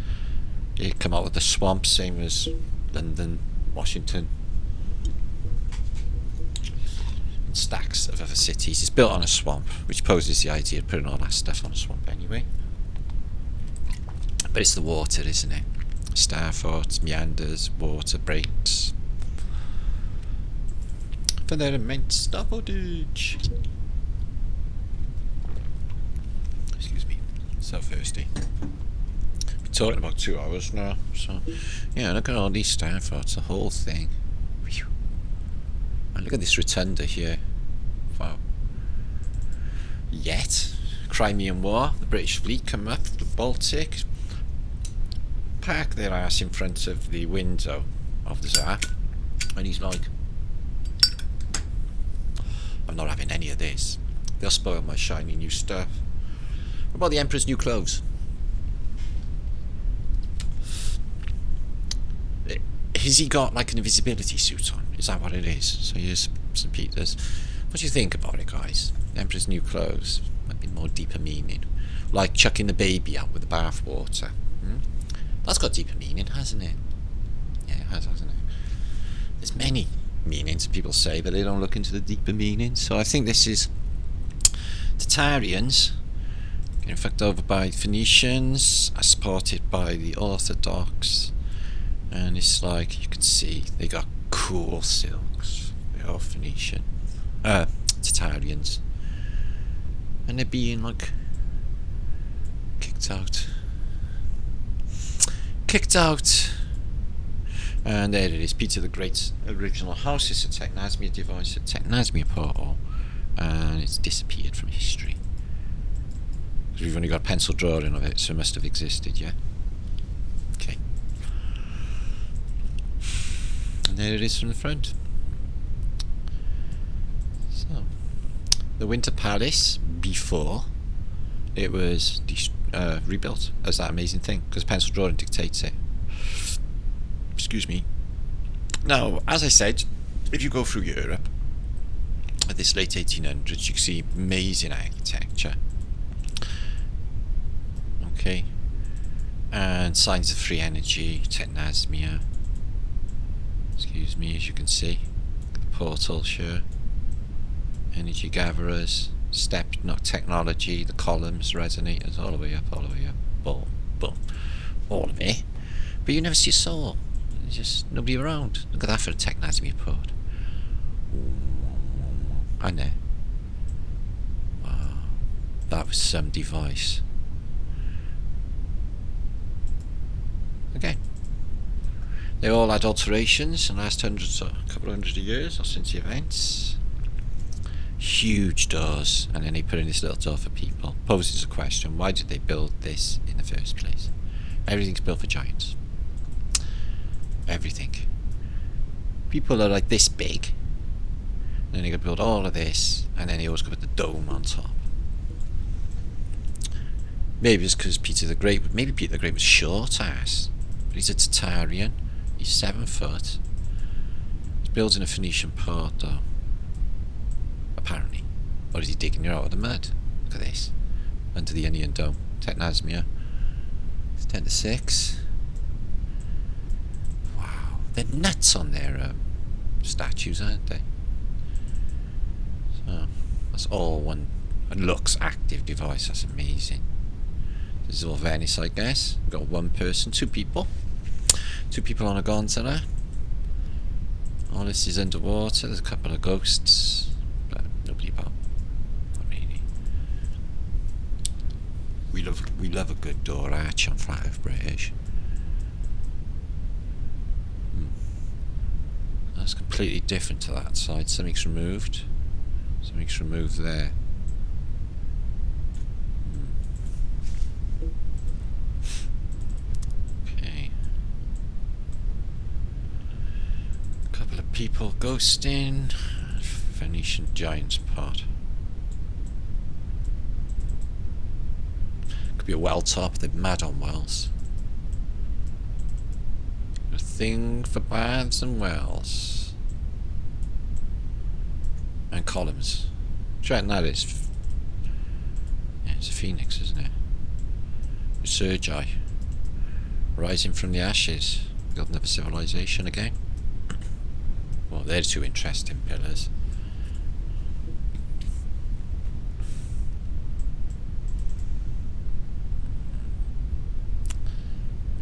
You come out with the swamp, same as London, Washington, and stacks of other cities. It's built on a swamp, which poses the idea of putting all that stuff on a swamp anyway. But it's the water, isn't it? Star forts, meanders, water breaks for their immense star footage. Excuse me, so thirsty. Talking about 2 hours now, so yeah, look at all these star forts, the whole thing. Whew. And look at this rotunda here. Wow. Yet, Crimean War, the British fleet come up the Baltic, park their ass in front of the window of the Tsar, and he's like, I'm not having any of this. They'll spoil my shiny new stuff. What about the Emperor's new clothes? Has he got like an invisibility suit on? Is that what it is? So here's St. Peter's. What do you think about it, guys? The Emperor's new clothes might be more deeper meaning, like chucking the baby out with the bath water. That's got deeper meaning, hasn't it? Yeah, it has, hasn't it? There's many meanings people say, but they don't look into the deeper meaning. So I think this is Tartarians getting fucked over by Phoenicians, are supported by the Orthodox. And it's like, you can see, they got cool silks. They're all Phoenician. Tartarians. And they're being, like, kicked out. And there it is, Peter the Great's original house. It's a Technasmia device, a Technasmia portal. And it's disappeared from history. Because we've only got a pencil drawing of it, so it must have existed, yeah? there it is from the front. So, the Winter Palace, before it was rebuilt as that amazing thing, because pencil drawing dictates it. Excuse me. Now, as I said, if you go through Europe at this late 1800s, you can see amazing architecture. Okay. And signs of free energy, technosmia. Excuse me, as you can see. The portals here. Energy gatherers. Step, not technology, the columns, resonators, all the way up, boom, boom, all of it. But you never see a soul. There's just nobody around. Look at that for a technosmia port. I know. Wow, that was some device. Okay. They all had alterations in the last couple of hundred years, or since the events. Huge doors, and then they put in this little door for people. Poses a question: why did they build this in the first place? Everything's built for giants. Everything. People are like this big, and then they gotta build all of this, and then they always put the dome on top. Maybe it's because Peter the Great. Maybe Peter the Great was short ass, but he's a Tartarian. He's 7 foot. He's building a Phoenician port, though. Apparently. Or is he digging it out of the mud? Look at this. Under the Onion Dome. Technosmia. It's 10 to 6. Wow. They're nuts on their statues, aren't they? So, that's all one looks active device. That's amazing. This is all Venice, I guess. We've got one person, 2 people. 2 people on a gondola. All this is underwater. There's a couple of ghosts. Nobody about. Not really. We love a good door arch on Flat Earth British. That's completely different to that side. Something's removed. Something's removed there. Okay. A couple of people ghosting. Phoenician Giants pot. Could be a well top. They're mad on wells. A thing for baths and wells. And columns. Right, that is. Yeah, it's a phoenix, isn't it? Resurgi. Rising from the ashes. We've got another civilization again. Well, they're 2 interesting pillars.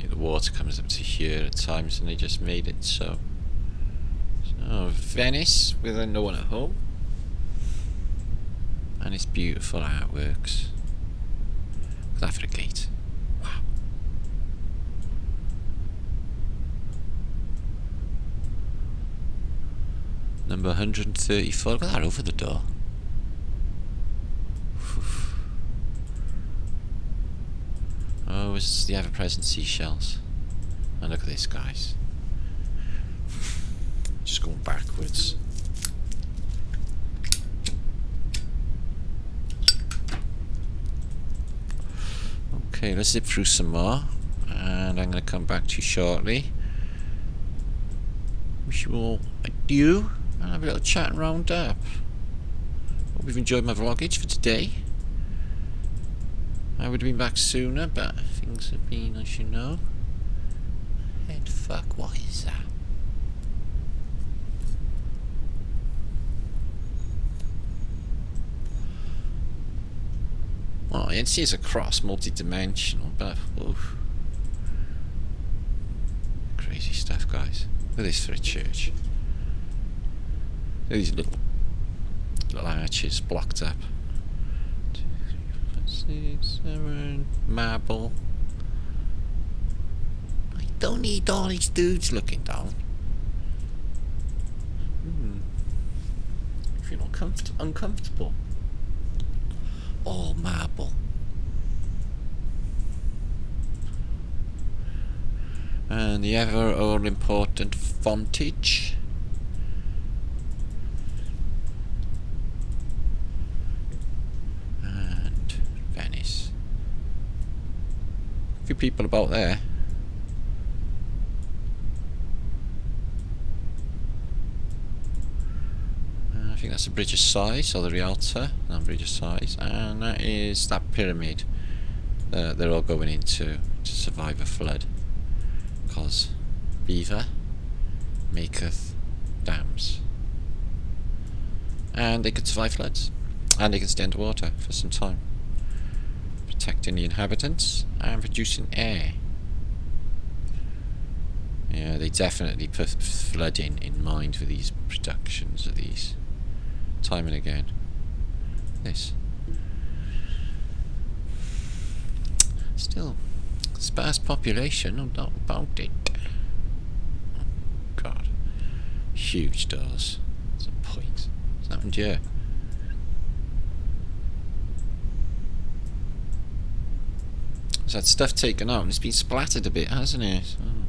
The water comes up to here at times, and they just made it so. So Venice with no one at home, and its beautiful artworks. Look at that for a gate. Wow. Number 134. Look at that over the door. Oh, it's the ever-present seashells. And look at this, guys. Just going backwards. Okay, let's zip through some more. And I'm going to come back to you shortly. Wish you all adieu. And have a little chat and round up. Hope you've enjoyed my vloggage for today. I would have been back sooner, but things have been, as you know. Head fuck, what is that? Well, you can see it's a cross, multi-dimensional, but oof. Crazy stuff, guys. Look at this for a church. Look at these little arches blocked up. 6, 7, marble. I don't need all these dudes looking down. I feel uncomfortable. All marble. And the ever all important fontage. few people about there. I think that's a bridge of size, or the Rialta, not bridge of size, and that is that pyramid they're all going into to survive a flood, because beaver maketh dams, and they could survive floods, and they can stay underwater for some time, protecting the inhabitants and producing air. Yeah, they definitely put flooding in mind for these productions of these, time and again. This still sparse population, no doubt about it. Oh God, huge doors. What's the point? What's happened here? There's that stuff taken out and it's been splattered a bit, hasn't it? Oh,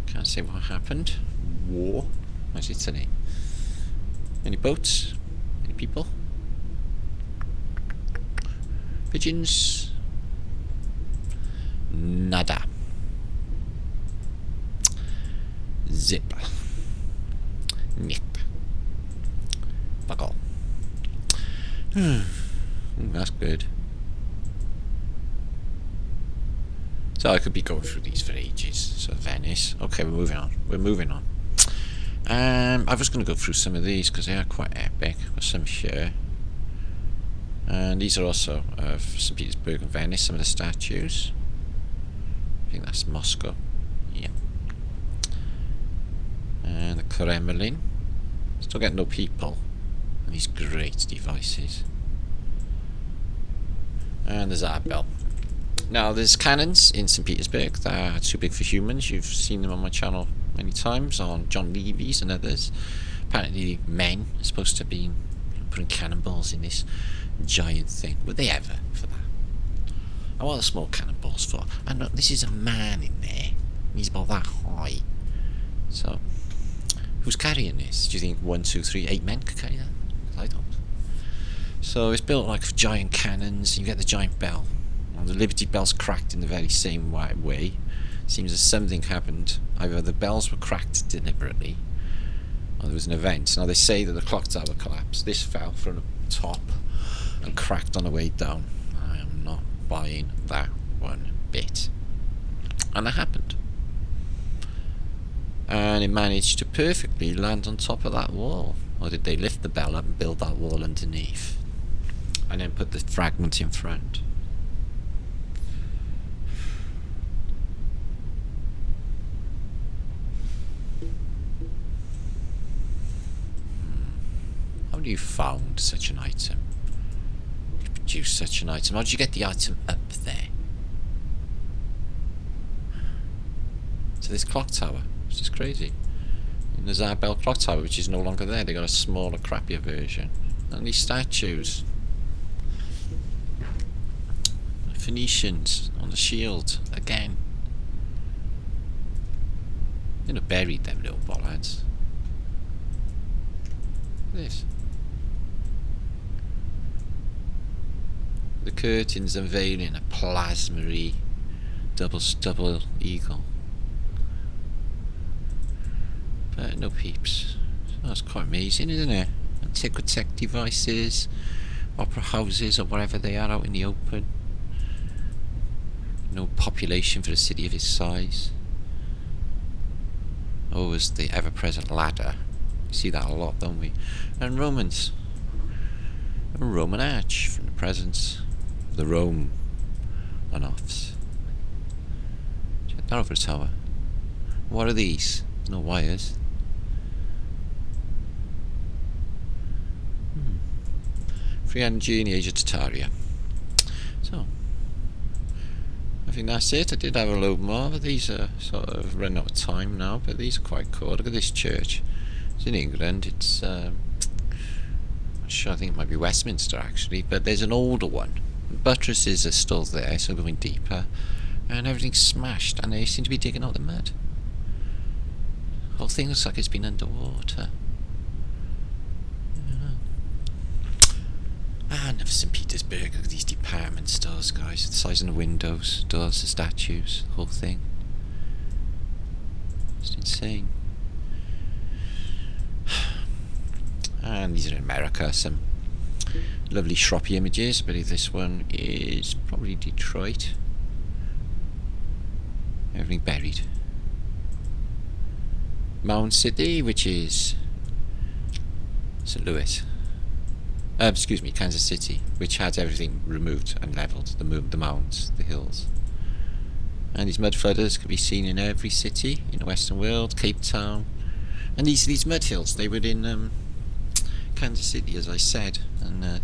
can't say what happened. War. How's it today? Any boats? Any people? Pigeons? Nada. Zip. Nip. Fuck all. That's good. So I could be going through these for ages. So Venice. Okay, we're moving on. We're moving on. I was going to go through some of these because they are quite epic. Got some here. And these are also St. Petersburg and Venice, some of the statues. I think that's Moscow. Yeah. And the Kremlin. Still getting no people. And these great devices. And the Tsar Bell. Now, there's cannons in St. Petersburg that are too big for humans. You've seen them on my channel many times, on John Levy's and others. Apparently, men are supposed to be putting cannonballs in this giant thing. Would they ever for that? And what are the small cannonballs for? And look, this is a man in there. He's about that high. So, who's carrying this? Do you think 1, 2, 3, 8 men could carry that? I don't. So, it's built like giant cannons. You get the giant bell. The Liberty Bell's cracked in the very same way. Seems as something happened. Either the bells were cracked deliberately, or there was an event. Now they say that the clock tower collapsed. This fell from the top and cracked on the way down. I am not buying that one bit. And that happened. And it managed to perfectly land on top of that wall. Or did they lift the bell up and build that wall underneath? And then put the fragment in front? How do you found such an item? You produce such an item. How did you get the item up there? To this clock tower, which is crazy. In the Tsar Bell clock tower, which is no longer there, they got a smaller, crappier version. And these statues. The Phoenicians on the shield again. You know, buried them little bollards. This. The curtains unveiling a plasma-y double eagle. But no peeps. So that's quite amazing, isn't it? Antiquitech devices, opera houses or whatever they are out in the open. No population for a city of its size. Always the ever-present ladder. We see that a lot, don't we? And Romans. A Roman arch from the presence of the Rome on-offs. Check that over the tower. What are these? There's no wires. Free energy in the age of Tartaria. So, I think that's it. I did have a load more, but these are sort of run out of time now, but these are quite cool. Look at this church. It's in England. It's I'm not sure, I think it might be Westminster actually, but there's an older one. The buttresses are still there, so going deeper, and everything's smashed, and they seem to be digging out the mud. The whole thing looks like it's been underwater. And St. Petersburg. Look at these department stores, guys. The size of the windows, doors, the statues, the whole thing. It's insane. And these are in America. Some lovely shroppy images. I believe this one is probably Detroit. Everything buried. Mound City, which is St. Louis. Excuse me, Kansas City, which had everything removed and levelled, the mounds, the hills. And these mud flooders can be seen in every city in the Western world, Cape Town. And these mud hills, they were in Kansas City, as I said. And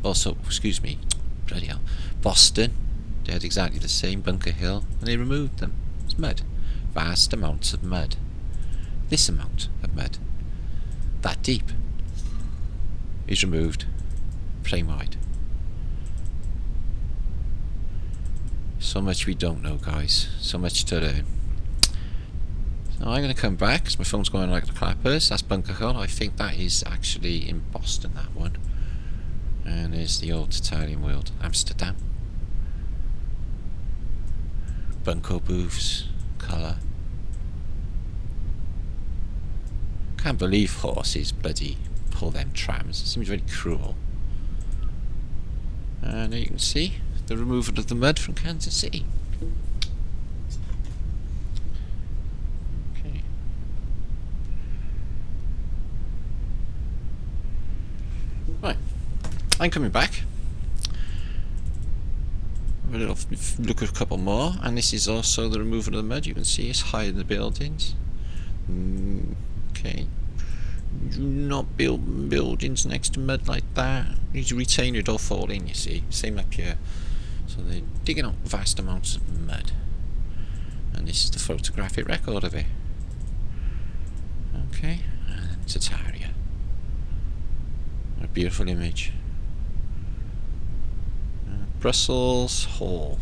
also, excuse me, bloody hell, Boston, they had exactly the same, Bunker Hill, and they removed them. It's mud. Vast amounts of mud. This amount of mud, that deep, is removed plain wide. So much we don't know, guys. So much to learn. So I'm going to come back because my phone's going like the clappers. That's Bunker Hill. I think that is actually in Boston, that one. And there's the old Tartarian world, Amsterdam. Bunko booths, colour. Can't believe horses bloody pull them trams. It seems very cruel. And there you can see the removal of the mud from Kansas City. Okay. Right. I'm coming back. Have a little look at a couple more, and this is also the removal of the mud. You can see it's higher in the buildings. Okay. Do not build buildings next to mud like that. You need to retain it or fall in, you see. Same up here. So they're digging up vast amounts of mud. And this is the photographic record of it. Okay. And Tartaria. A beautiful image. Brussels Hall.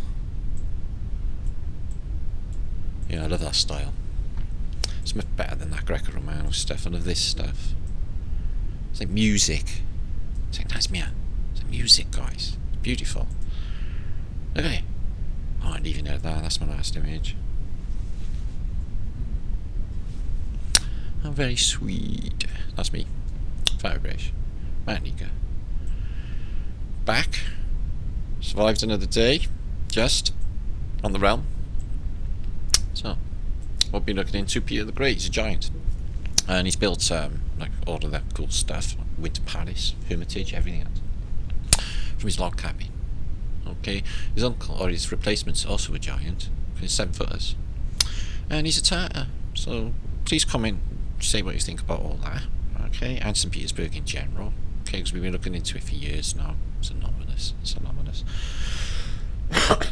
Yeah, I love that style. It's much better than that Greco-Romano stuff. I love this stuff. It's like music. It's like Nasmia. It's like music, guys. It's beautiful. Look at it. Oh, I'm leaving it at that. That's my last image. I'm very sweet. That's me. Firebrace. Manica. Back. Survived another day. Just. On the realm. So. We'll be looking into Peter the Great. He's a giant. And he's built like all of that cool stuff. Winter Palace, Hermitage, everything else. From his log cabin. Okay. His uncle, or his replacement's also a giant. He's 7 footers. And he's a Tartar. So please comment, say what you think about all that. Okay. And St. Petersburg in general. Okay, because we've been looking into it for years now. It's anomalous. It's anomalous. A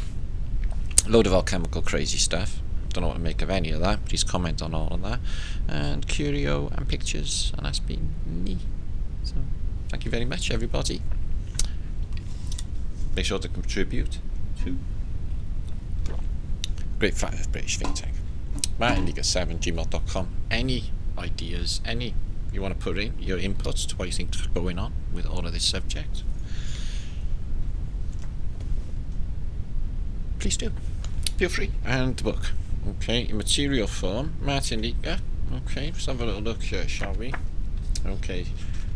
load of alchemical crazy stuff. Don't know what to make of any of that. Please comment on all of that. And curio and pictures. And that's been me. So, thank you very much, everybody. Make sure to contribute to Great Fat Earth British Think Tank. MartinLiga7gmail.com. Any ideas, any you want to put in, your inputs to what you think is going on with all of this subject, please do. Feel free. And the book. Okay, in material form, Martin Liedtke. Okay, let's have a little look here, shall we? Okay,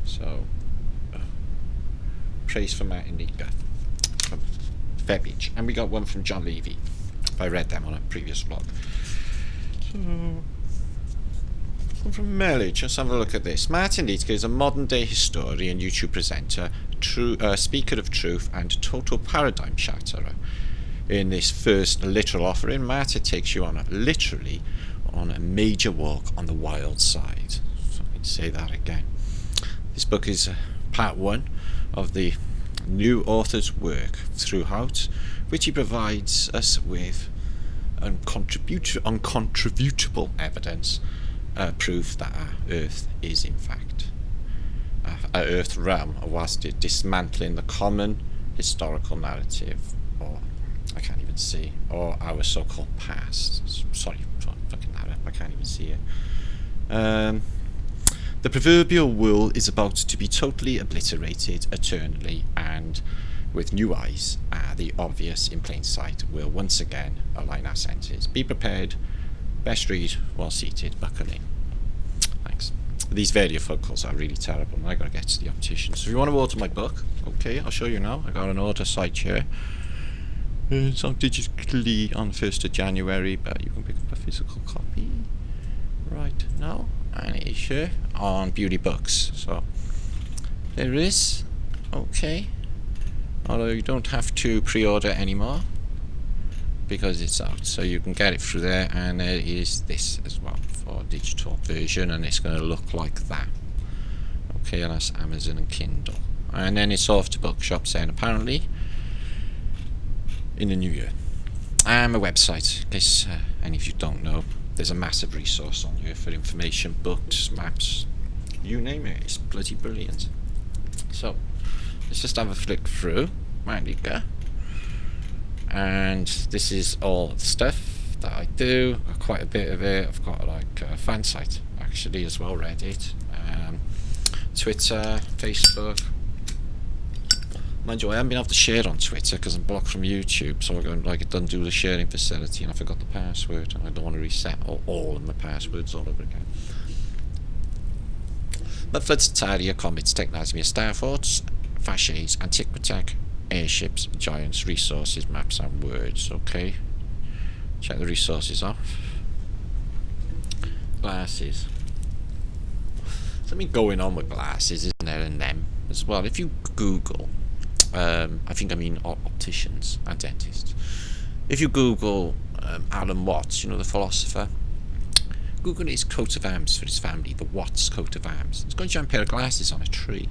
so praise for Martin Liedtke. Verbiage. And we got one from John Levy. I read them on a previous vlog. So, one from Merlich. Let's have a look at this. Martin Liedtke is a modern day historian, YouTube presenter, speaker of truth, and total paradigm shatterer. In this first literal offering, Martin takes you on literally on a major walk on the wild side. So I can say that again. This book is part 1 of the new author's work throughout, which he provides us with uncontributable evidence, proof that our Earth is in fact our Earth realm, whilst dismantling the common historical narrative, or I can't even see, or our so-called past. Sorry for fucking that up, I can't even see it. The proverbial world is about to be totally obliterated eternally, and with new eyes, the obvious in plain sight will once again align our senses. Be prepared. Best read while seated. Buckle in. Thanks. These variofocals are really terrible, and I gotta get to the optician. So if you want to order my book, okay, I'll show you now. I got an order site here. It's out digitally on the 1st of January, but you can pick up a physical copy right now, and it is here on Beauty Books. So there is, okay, although you don't have to pre-order anymore because it's out, so you can get it through there. And there is this as well for digital version, and it's going to look like that. Okay, and that's Amazon and Kindle, and then it's off to bookshops then apparently in the new year. And my website, in case any of you don't know, there's a massive resource on here for information, books, maps, you name it. It's bloody brilliant. So let's just have a flick through Liedtke, and this is all the stuff that I do. Quite a bit of it. I've got like a fan site actually as well, Reddit, Twitter, Facebook. Mind you, I haven't been able to share on Twitter because I'm blocked from YouTube, so I'm going like it doesn't do the sharing facility, and I forgot the password, and I don't want to reset all of my passwords all over again. But for Tartaria, comets, technology, star forts, fasces, antiquitech, airships, giants, resources, maps, and words. Okay, check the resources off. Glasses. Something going on with glasses, isn't there, and them as well. If you Google, I think I mean opticians and dentists. If you Google Alan Watts, you know, the philosopher, Google his coat of arms for his family, the Watts coat of arms. It's got a giant pair of glasses on a tree.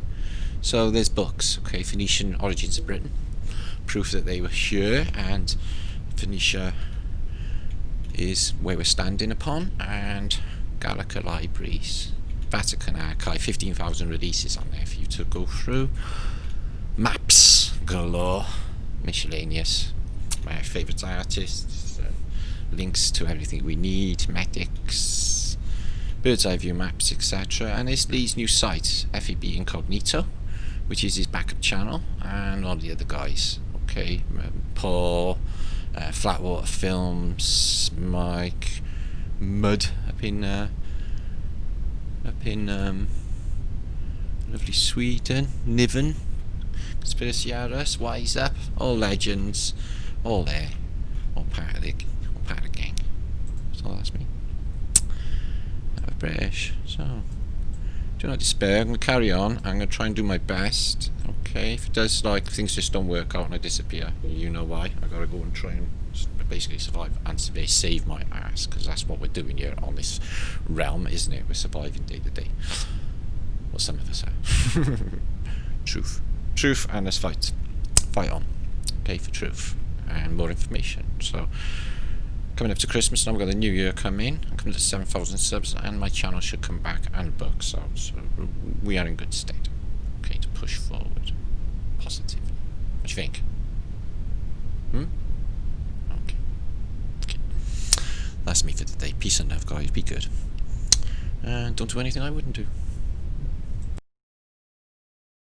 So there's books, okay, Phoenician origins of Britain, proof that they were here, and Phoenicia is where we're standing upon, and Gallica libraries, Vatican archive, 15,000 releases on there for you to go through. Maps galore, miscellaneous, my favourite artists, links to everything we need, medics, bird's eye view maps, etc. And there's Lee's new site, FEB Incognito, which is his backup channel, and all the other guys. Okay, Paul, Flatwater Films, Mike, Mud up in lovely Sweden, Niven, Conspiracy Arus, Wise Up, all legends, all there, all part of the gang. So that's me. I'm British, so do not despair. I'm going to carry on. I'm going to try and do my best. Okay, if it does, like, things just don't work out and I disappear, you know why. I got to go and try and basically survive and save my ass, because that's what we're doing here on this realm, isn't it? We're surviving day to day. Well, some of us are. Truth, and let's fight on. Okay, for truth and more information. So coming up to Christmas now, we've got the new year coming. I'm coming to 7,000 subs, and my channel should come back and books out. So we are in good state. Okay, to push forward positively. What do you think? Okay. That's me for today. Peace and love, guys. Be good. And don't do anything I wouldn't do.